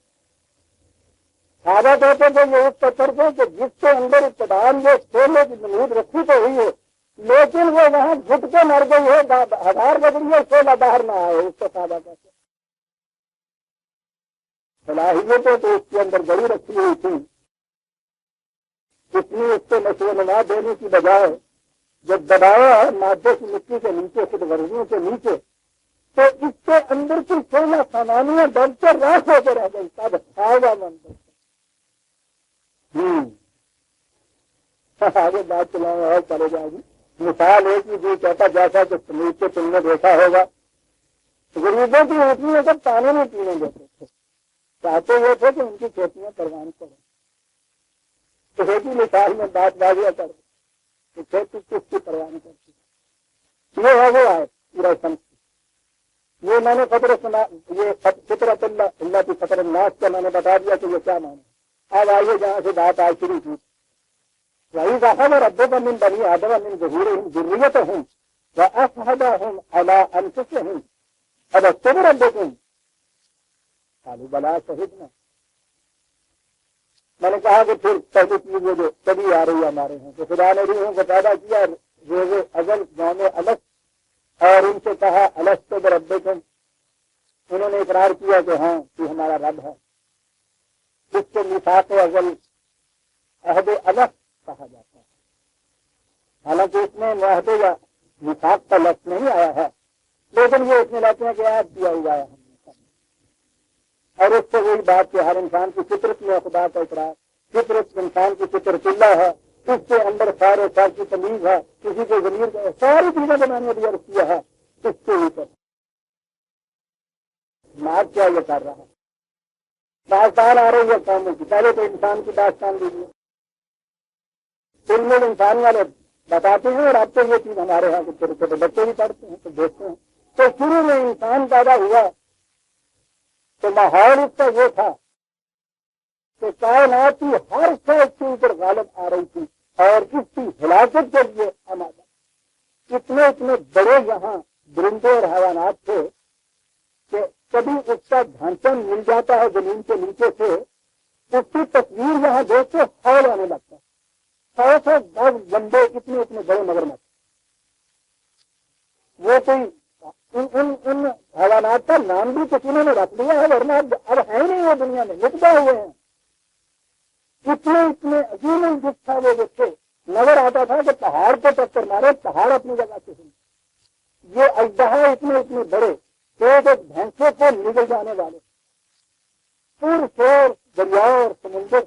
کہتے تھے یہ اس پتھر کو کہ جس کے اندر ابتدان یہ کھولے کی نمود رکھی تو ہوئی ہے، لیکن وہ وہاں گھٹ کے مر گئی ہے، ہزار بگڑی ہے، کھولا باہر نہ آئے، اس کو سادہ کہتے صلاحیتیں تو اس کے اندر بڑی رکھی ہوئی تھی، اتنی اس کو نشو و نما دینے کی بجائے جب دبایا ہے مادے کی مٹی کے نیچے، خود ورزیوں کے نیچے، تو اس کے اندر کی سولہ سامانیاں ڈل کر راس ہو کے رہ گئی، سب کھایا منظر آگے بات چلاؤں اور چلے جائے گی، مثال ایک ہی جو کہتا جیسا کہ سمیت کے تم نے دیکھا ہوگا، غریبوں کی اونٹنیوں کو پانی نہیں پینے دیتے تھے، چاہتے ہوئے تھے کہ ان کی کھیتیاں پروان کریں، تو ایک ہی مثال میں بات واضح کر کہ کھیتی کس کی پروان کرتی، یہ ہے وہ آئے پورا سمجھ، یہ میں نے فطرت اللہ کی فطر الناس کا میں نے بتا دیا کہ یہ کیا معنی، اب آئیے جہاں سے بات آج شروع کی، وہی ذاکر ربک من بنی آدم من ظہورہم ذریتہم واشہدہم علی انفسہم الست بربکم قالوا بلی شہدنا، میں نے کہا کہ پھر پہلی چیز جو کبھی آ رہی ہے ہمارے ہیں کہ خدا نے روحوں کو پیدا کیا روز ازل قوم الست، اور ان سے کہا الست بربکم، انہوں نے اقرار کیا کہ ہاں تو ہمارا رب ہے، اس کو میثاق ازل عہد الست کہا جاتا ہے، حالانکہ اس میں معاہدے یا میثاق کا لفظ نہیں آیا ہے، لیکن یہ اس میں لاتے ہیں کہ عہد کیا ہوا ہے ہم نے، اور اس سے وہی بات کہ ہر انسان کی فطرت میں خدا کا اقرار، فطرت انسان کی فطرت اللہ ہے، اس کے اندر خیر و شر کی تمیز ہے، کسی کو ضمیر کا ساری چیزیں جو میں نے ابھی عرض کیا ہے، اس کے اوپر مار کیا یہ کر رہا ہے، داستان آ رہی ہے قوموں کی، پہلے تو انسان کی داستان دیجیے، علم الانسان والے بتاتے ہیں، اور اب تو یہ چیز ہمارے یہاں کے چھوٹے چھوٹے بچے بھی پڑھتے ہیں تو دیکھتے ہیں. تو شروع میں انسان پیدا ہوا تو ماحول اس کا یہ تھا کہ کائنات کی ہر شے اس کے اوپر غالب آ رہی تھی اور اس کی ہلاکت کے لیے آمادہ. اتنے اتنے بڑے یہاں درندے اور حیوانات تھے کہ کبھی اس کا ڈھانچہ مل جاتا ہے زمین کے نیچے سے، اس کی تصویر یہاں دیکھ کے خیال آنے لگتا ہے. 100 گز لمبے اتنے اتنے بڑے مگرمچھ. وہ کوئی ان حیوانات کا نام بھی کسی نے رکھ لیا ہے، ورنہ اب ہے نہیں وہ دنیا میں، لٹ گئے ہوئے ہیں. اتنے اتنے عظیم الجث تھا وہ بچے. نظر آتا تھا کہ پہاڑ کو ٹکر مارے، پہاڑ اپنی جگہ سے ہوں. یہ اژدہا اتنے اتنے بڑے، ایک ایک بھینسے کو نگل جانے والے، پور شور دریا اور سمندر،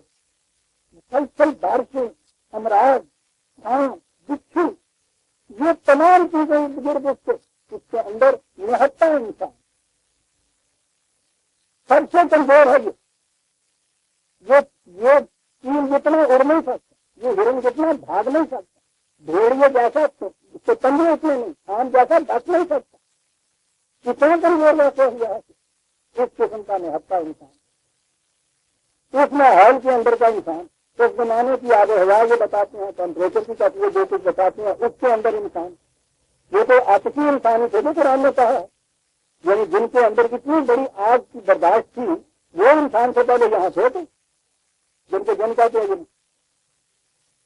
مسلسل بارشیں، امراض، سانپ، بچھو، یہ تمام چیزیں بزرگ اس کے اندر نہتا انسان. سب سے کمزور ہے یہ چیل جتنا اڑ نہیں سکتا، یہ ہرن جتنا بھاگ نہیں سکتا، بھیڑیے جیسا تندے اتنے نہیں، آم جیسا بچ نہیں سکتا. کتنا کمزور ویسے ہوا ہے اس قسم کا نہتا انسان، اس ماحول کے اندر کا انسان. اس زمانے کی آب و ہوا یہ بتاتے ہیں، ٹیمپریچر کی کیفیت جو کچھ بتاتے ہیں، اس کے اندر انسان. یہ تو آتشی انسانی تھے جو قرآن نے کہا ہے، یعنی جن کے اندر اتنی بڑی آگ کی برداشت تھی، وہ انسان سے پہلے یہاں تھے تو جن کے جن کہتے ہیں.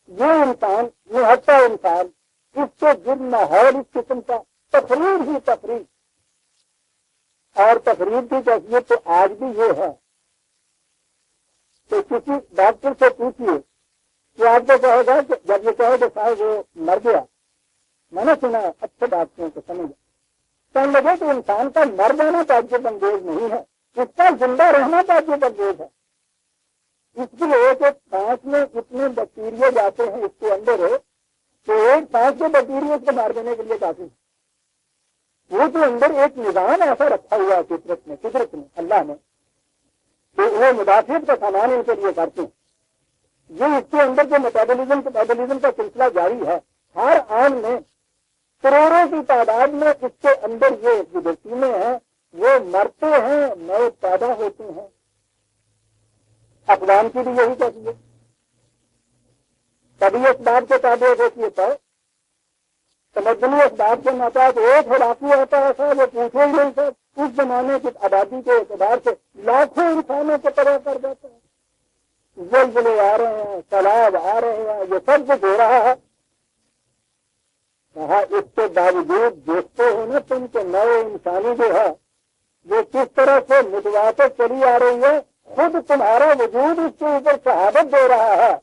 یہ انسان نہتا انسان، اس کے جن ماحول اس قسم کا تقریر ہی تقریر. اور تقریر کی کیفیت تو آج بھی یہ ہے کہ کسی ڈاکٹر سے پوچھیے کہ آپ کو کہے گا کہ جب یہ کہے کہ صاحب وہ مر گیا، میں نے سنا اچھے ڈاکٹروں کو سمجھا، کہنے لگے کہ انسان کا مر جانا تعجب انگیز نہیں ہے، اس کا زندہ رہنا تعجب انگیز ہے. اس لیے کہ سانس میں اتنے بیکٹیریا جاتے ہیں اس کے اندر کہ ایک سانس کے بیکٹیریا کو مار دینے کے لیے کافی. وہ تو اندر ایک نظام ایسا رکھا ہوا ہے قدرت میں اللہ نے کہ وہ مدافعت کا سامان ان کے لیے کرتے ہیں. یہ اس کے اندر جو میٹابولزم کا سلسلہ جاری ہے، ہر آن میں کروڑوں کی تعداد میں اس کے اندر یہ جراثیمیں ہیں، وہ مرتے ہیں، نئے پیدا ہوتے ہیں. اقدام کی بھی یہی کہتی ہے. کبھی اسباب کے تابع ہوتی ہے، تمدنی اسباب کے نتائج ایک ہلاکی ہوتا ہے صاحب، وہ پوچھے ہی نہیں سر. اس زمانے کی آبادی کے اعتبار سے لاکھوں انسانوں کو تباہ کر دیتا ہے. زلزلے آ رہے ہیں، سیلاب آ رہے ہیں، یہ سب کچھ ہو رہا ہے. کہا اس کے باوجود دیکھتے ہو نا تم کے نئے انسانی جو ہے وہ کس طرح سے متواتر چلی آ رہی ہے. خود تمہارا وجود اس کے اوپر شہادت دے رہا ہے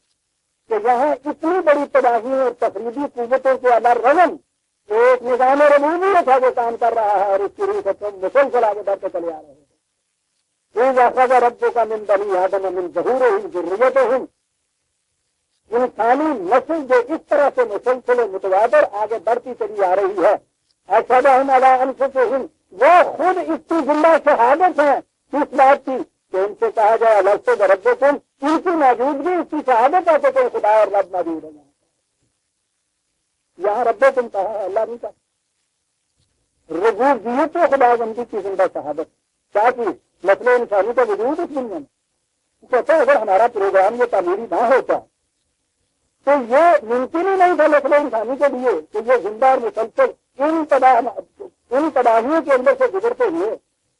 کہ یہاں اتنی بڑی تباہی اور تقریبی قوتوں کے علاوہ رغم ایک نظام ربوبیت تھا جو کام کر رہا ہے، اور اس کی روح سے مسلسل آگے بڑھتے چلے آ رہے ہیں. رب کا من بنی آدم من ظہورہم ذریتہم، انسانی نسل جو اس طرح سے مسلسل متواتر آگے بڑھتی چلی آ رہی ہے. اشہدہم علی انفسہم، وہ خود اس کی زندہ شہادت ہے اس بات کی کہ ان سے کہا جائے الستو بربکم، ان کی موجودگی اس کی شہادت ہے کہ کوئی خدا اور رب موجود ہے. یہاں ربکم کہا ہے، اللہ نہیں کہا. ربوبیت و خدا بندی کی زندہ شہادت کیا کی مسئلہ انسانی کا وجود اس دنیا میں. کہتا ہے اگر ہمارا پروگرام یہ تعمیری نہ ہوتا تو یہ ممکن ہی نہیں تھا مسئلہ انسانی کے لیے کہ یہ زندہ اور مسلسل ان تباہیوں کے اندر سے گزرتے ہوئے،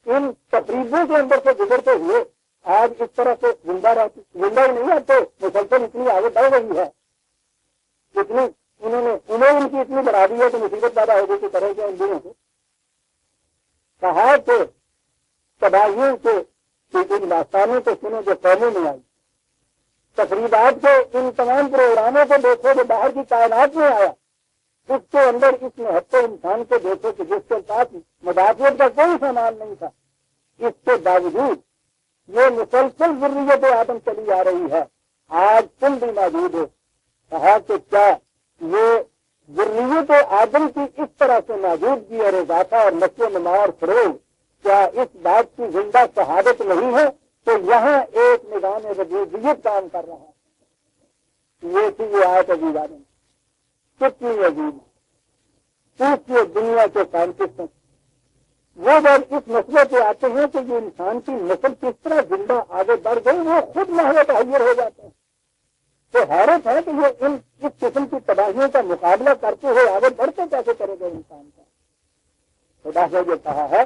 ان تقریبوں کے اندر سے گزرتے ہوئے آج اس طرح سے زندہ رہتی. زندہ ہی نہیں آتے، مسلسل اتنی آگے بڑھ رہی ہے، اتنی انہیں ان کی اتنی بڑھا دی ہے کہ مصیبت پیدا ہو گئی کی طرح کے ان دنوں سے. کہا کہ تباہیوں کے ان داستانوں کو سنو جو قوموں میں آئی، تقریبات کے ان تمام پروگراموں کو دیکھو جو باہر کی کائنات میں آیا، اس کے اندر اس نہتے انسان کو دیکھو کہ جس کے ساتھ مدافعت کا کوئی سامان نہیں تھا، اس کے باوجود یہ مسلسل ذریت آدم چلی آ رہی ہے. آج تم بھی موجود ہو. کہا کہ کیا یہ ذریت آدم کی اس طرح سے موجودگی اور اضافہ اور نشو و نما اور فروغ کیا اس بات کی زندہ شہادت نہیں ہے کہ یہاں ایک نظام ربوبیت کام کر رہا ہے. یہ تھی یہ آیت عزیز آدم. کتنی عجیب پوچھئے دنیا کے سائنٹسٹوں، وہ جب اس مسئلے پہ آتے ہیں کہ یہ انسان کی نسل کس طرح زندہ آگے بڑھ گئی، وہ خود محو تحیر ہو جاتے ہیں۔ تو حیرت ہے کہ یہ اس قسم کی تباہیوں کا مقابلہ کرتے ہوئے آگے بڑھتے کیسے کرے گا انسان کا۔ خدا نے یہ کہا ہے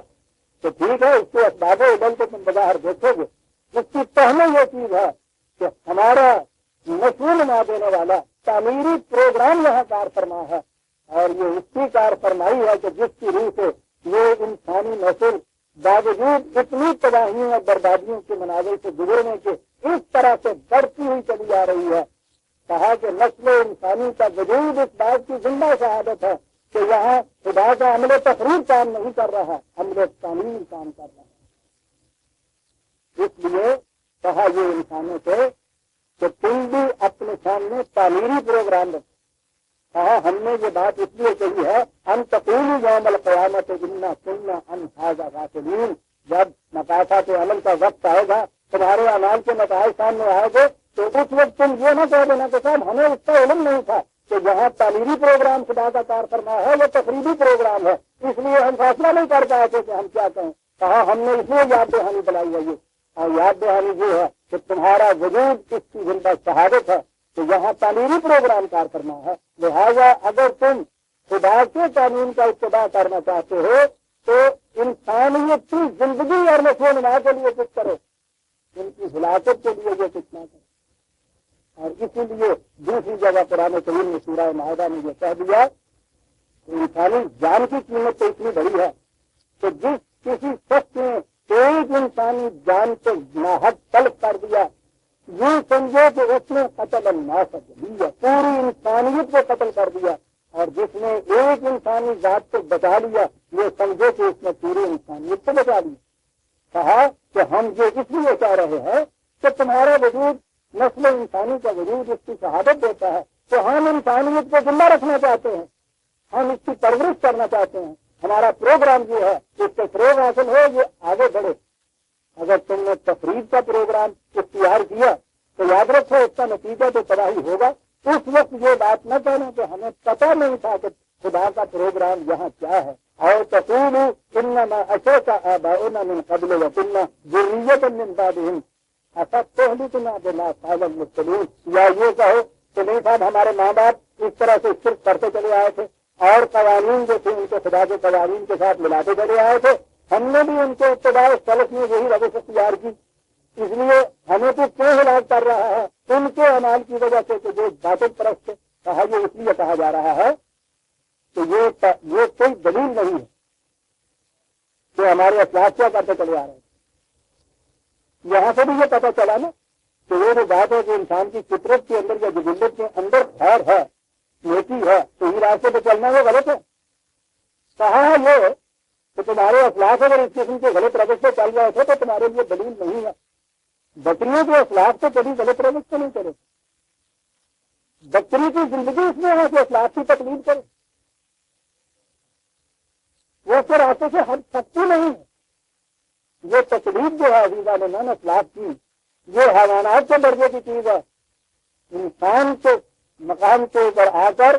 کہ ٹھیک ہے، اس کے اسباب علم کو تم بظاہر دیکھو گے، اس کی پہلے یہ چیز ہے کہ ہمارا نشو نما دینے والا تعمیری پروگرام یہاں کار فرما ہے، اور یہ اس کی کار فرمائی ہے کہ جس کی روح سے یہ انسانی نسل باوجود اتنی تباہیوں اور بربادیوں کے مناظر سے گزرنے کے اس طرح سے بڑھتی ہوئی چلی آ رہی ہے۔ کہا کہ نسل انسانی کا وجود اس بات کی زندہ شہادت ہے کہ یہاں خدا کا عمل تقریر کام نہیں کر رہا، عمل تعمیر کام کر رہا ہے۔ اس لیے کہا یہ انسانوں سے کہ تم بھی اپنے سامنے تعمیری پروگرام رکھو۔ کہا ہم نے یہ بات اس لیے کہی ہے ان تقول یوم القیامت انا کنا عن ھذا غافلین، جب مقاصد عمل کا وقت آئے گا، تمہارے اعمال کے نتائج سامنے آئے گے، تو اس وقت تم یہ نہ کہہ دینا کہ صاحب ہمیں اس کا علم نہیں تھا کہ یہاں تعمیری پروگرام خدا کا کار فرما ہے یا تقریبی پروگرام ہے، اس لیے ہم فیصلہ نہیں کر پائے تھے کہ ہم کیا کہیں۔ کہا ہم نے اس لیے یاد دہانی بنائی ہے یہ، اور یاد دہانی یہ ہے کہ تمہارا وجود اس کی زندہ شہادت ہے کہ یہاں تعمیری پروگرام کار فرما ہے، لہذا اگر تم خدا کے قانون کا اتباع کرنا چاہتے ہو تو انسانیت کی زندگی اور نشو و نما کے لیے کچھ کرو، ان کی ہلاکت کے لیے یہ کچھ نہ کرو۔ اور اسی لیے دوسری جگہ قرآن کریم نے سورہ مائدہ میں یہ کہہ دیا کہ انسانی جان کی قیمت تو اتنی بڑی ہے کہ جس کسی شخص نے ایک انسانی جان کو ناحق تلف کر دیا، یہ سمجھو کہ اس نے قتل الناس دیا، پوری انسانیت کو قتل کر دیا، اور جس نے ایک انسانی ذات کو بچا لیا، یہ سمجھو کہ اس نے پوری انسانیت کو بچا لیا۔ کہا کہ ہم یہ اس لیے کہہ رہے ہیں کہ تمہارا وجود نسل انسانی کا وجود اس کی شہادت دیتا ہے، تو ہم انسانیت کو زندہ رکھنا چاہتے ہیں، ہم اس کی پرورش کرنا چاہتے ہیں، ہمارا پروگرام یہ ہے کہ اس سے فروغ حاصل ہو، یہ آگے بڑھے۔ اگر تم نے تفریح کا پروگرام اختیار کیا تو یاد رکھو اس کا نتیجہ تو تباہی ہوگا۔ اس وقت یہ بات نہ کہنا کہ ہمیں پتہ نہیں تھا کہ خدا کا پروگرام یہاں کیا ہے، اور تقول انما اشرک آباؤنا من قبل وكنا ذریۃ من بعدهم اتهلكنا بما فعل المبطلون، یا یہ کہو کہ نہیں صاحب ہمارے ماں باپ اس طرح سے شرک کرتے چلے آئے تھے اور قوانین جو تھے ان کے خدا کے قوانین کے ساتھ ملاتے چلے آئے تھے، ہم نے بھی ان کے اتباع سلف میں یہی روش اختیار کی، اس لیے ہمیں تو کیوں ہلاک کر رہا ہے ان کے اعمال کی وجہ سے کہ جو باطل پرست تھے۔ کہا یہ اس لیے کہا جا رہا ہے کہ یہ کوئی دلیل نہیں ہے کہ ہمارے اسلاف کیا کرتے چلے آ رہے ہیں۔ یہاں سے بھی یہ پتہ چلا نا کہ یہ جو بات ہے کہ انسان کی فطرت کے اندر یا جبلت کے اندر خیر ہے، نیکی ہے، تو یہ راستے پہ چلنا وہ غلط ہے۔ کہا ہے یہ کہ تمہارے اخلاق اگر اس قسم کے غلط روش سے چل رہے تھے تو تمہارے لیے دلیل نہیں ہے۔ بکریوں کے اخلاق سے کبھی غلط روش سے نہیں کرے، بکری کی زندگی اس میں ہے کہ اخلاق کی تقلید کرے، وہ اس کے راستے سے ہر سکتی نہیں ہے۔ یہ تقلید جو ہے عزیزہ نے من اخلاق کی، یہ حیوانات کے درجے کی چیز ہے۔ انسان کے مقام کے اوپر آ کر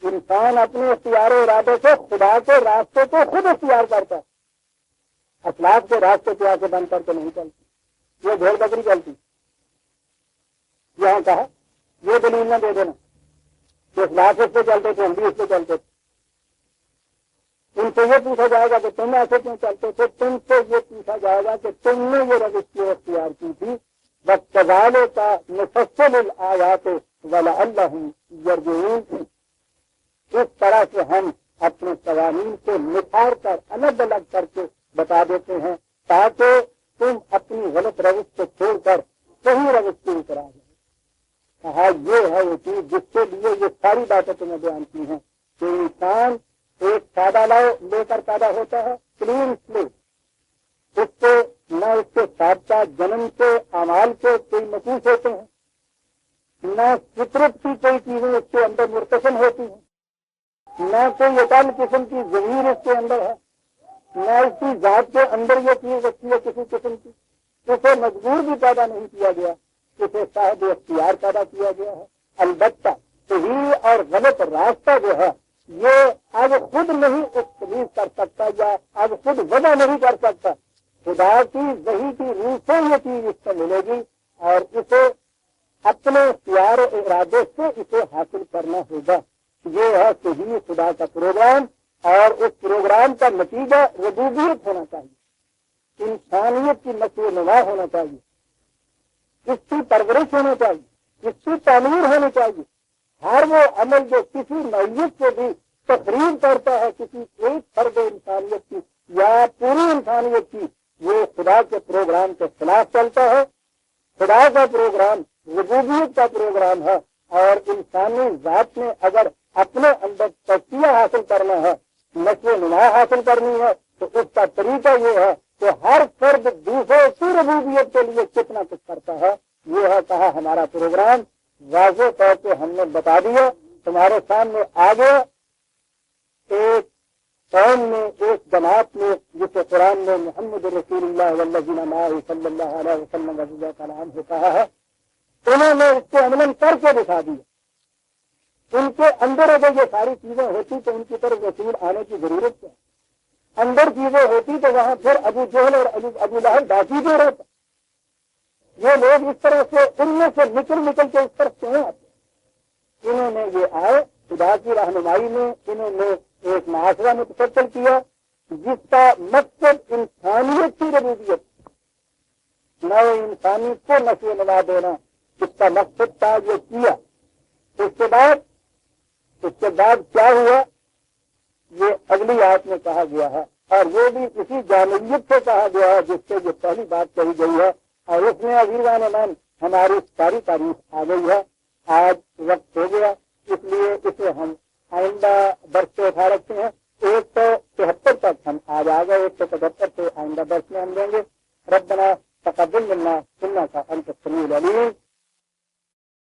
انسان اپنے اختیار و ارادے سے خدا کے راستے کو خود اختیار کرتا ہے، اخلاق کے راستے پہ آ کے بند کر کے نہیں چلتی، یہ بھیڑ بکری چلتی۔ یہاں کہا یہ دلیل نہ دے دینا کہ اخلاق اس پہ چلتے تھے، ہم بھی اس پہ چلتے تھے۔ ان سے یہ پوچھا جائے گا کہ تم ایسے کیوں چلتے تھے، تم سے یہ پوچھا جائے گا کہ تم نے یہ روش کیوں اختیار کی تھی۔ وَكَذَلِكَ نُفَصِّلُ الْآيَاتِ وَلَعَلَّهُمْ يَرْجِعُونَ، اس طرح سے ہم اپنے قوانین کو نکھار کر الگ الگ کر کے بتا دیتے ہیں تاکہ تم اپنی غلط روش کو چھوڑ کر صحیح روش کے اوپر آ جائے۔ کہا یہ ہے وہ چیز جس کے لیے یہ ساری باتیں تمہیں بیان کی ہیں کہ انسان ایک سادہ لے کر پیدا ہوتا ہے، کلین سلیٹ، اس کو نہ اس کے سابقہ جنم کے اعمال کے کوئی نقوص ہوتے ہیں، نہ فطرت کی کوئی چیزیں اس کے اندر مرتسم ہوتی ہیں، نہ کوئی اٹل قسم کی ضمیر اس کے اندر ہے، نہ اس کی ذات کے اندر یہ چیز رکھتی ہے کسی قسم کی۔ اسے مجبور بھی پیدا نہیں کیا گیا، اسے صاحب اختیار پیدا کیا گیا ہے۔ البتہ صحیح اور غلط راستہ جو ہے یہ اب خود نہیں تمیز کر سکتا یا اب خود وضع نہیں کر سکتا. خدا کی وحی کی روح سے یہ چیز اس کو ملے گی اور اسے اپنے اختیار و ارادے سے اسے حاصل کرنا ہوگا. یہ ہے صحیح خدا کا پروگرام اور اس پروگرام کا نتیجہ ربوبیت ہونا چاہیے, انسانیت کی نشو و نما ہونا چاہیے, اس کی پرورش ہونا چاہیے, اس کی تعمیر ہونی چاہیے. ہر وہ عمل جو کسی نوعیت سے بھی تقریر کرتا ہے کسی ایک فرد انسانیت کی یا پوری انسانیت کی, وہ خدا کے پروگرام کے خلاف چلتا ہے. خدا کا پروگرام ربوبیت کا پروگرام ہے اور انسانی ذات نے اگر اپنے اندر تجزیہ حاصل کرنا ہے, نشو و نما حاصل کرنی ہے, تو اس کا طریقہ یہ ہے کہ ہر فرد دوسرے کی ربوبیت کے لیے کتنا کچھ کرتا ہے. یہ ہے کہا ہمارا پروگرام واضح طور پہ ہم نے بتا دیا, تمہارے سامنے آ گیا. ایک قوم میں ایک جماعت میں جسے قرآن میں محمد رسول اللہ والذین معہ صلی اللہ علیہ وسلم رضی اللہ تعالیٰ عنہ کہا ہے, انہوں نے اس کو عملاً کر کے دکھا دیا. ان کے اندر اگر یہ ساری چیزیں ہوتی تو ان کی طرف رسول آنے کی ضرورت کیا؟ اندر چیزیں ہوتی تو وہاں پھر ابو جہل اور ابو لہب باقی جو رہتا. یہ لوگ اس طرح سے ان میں سے نکل کے اس طرف کیوں آتے؟ انہوں نے یہ آئے خدا کی رہنمائی میں, انہوں نے ایک معاشرہ متشکل کیا جس کا مقصد انسانیت کی ربوبیت, نئے انسانی کو نشو و نما دینا, اس کا مقصد تھا. یہ کیا. اس کے بعد کیا ہوا یہ اگلی آیت میں کہا گیا ہے, اور وہ بھی اسی جامعیت سے کہا گیا ہے جس سے یہ پہلی بات کہی گئی ہے. اور اس میں عزیزان من ہماری ساری تاریخ آ گئی ہے. آج وقت ہو گیا, اس لیے اسے ہم آئندہ برس سے اٹھا رکھتے ہیں. 173 تک ہم آج آ گئے, 175 سے آئندہ برس میں ہم دیں گے. ربنا تقبل منا انک انت السمیع العلیم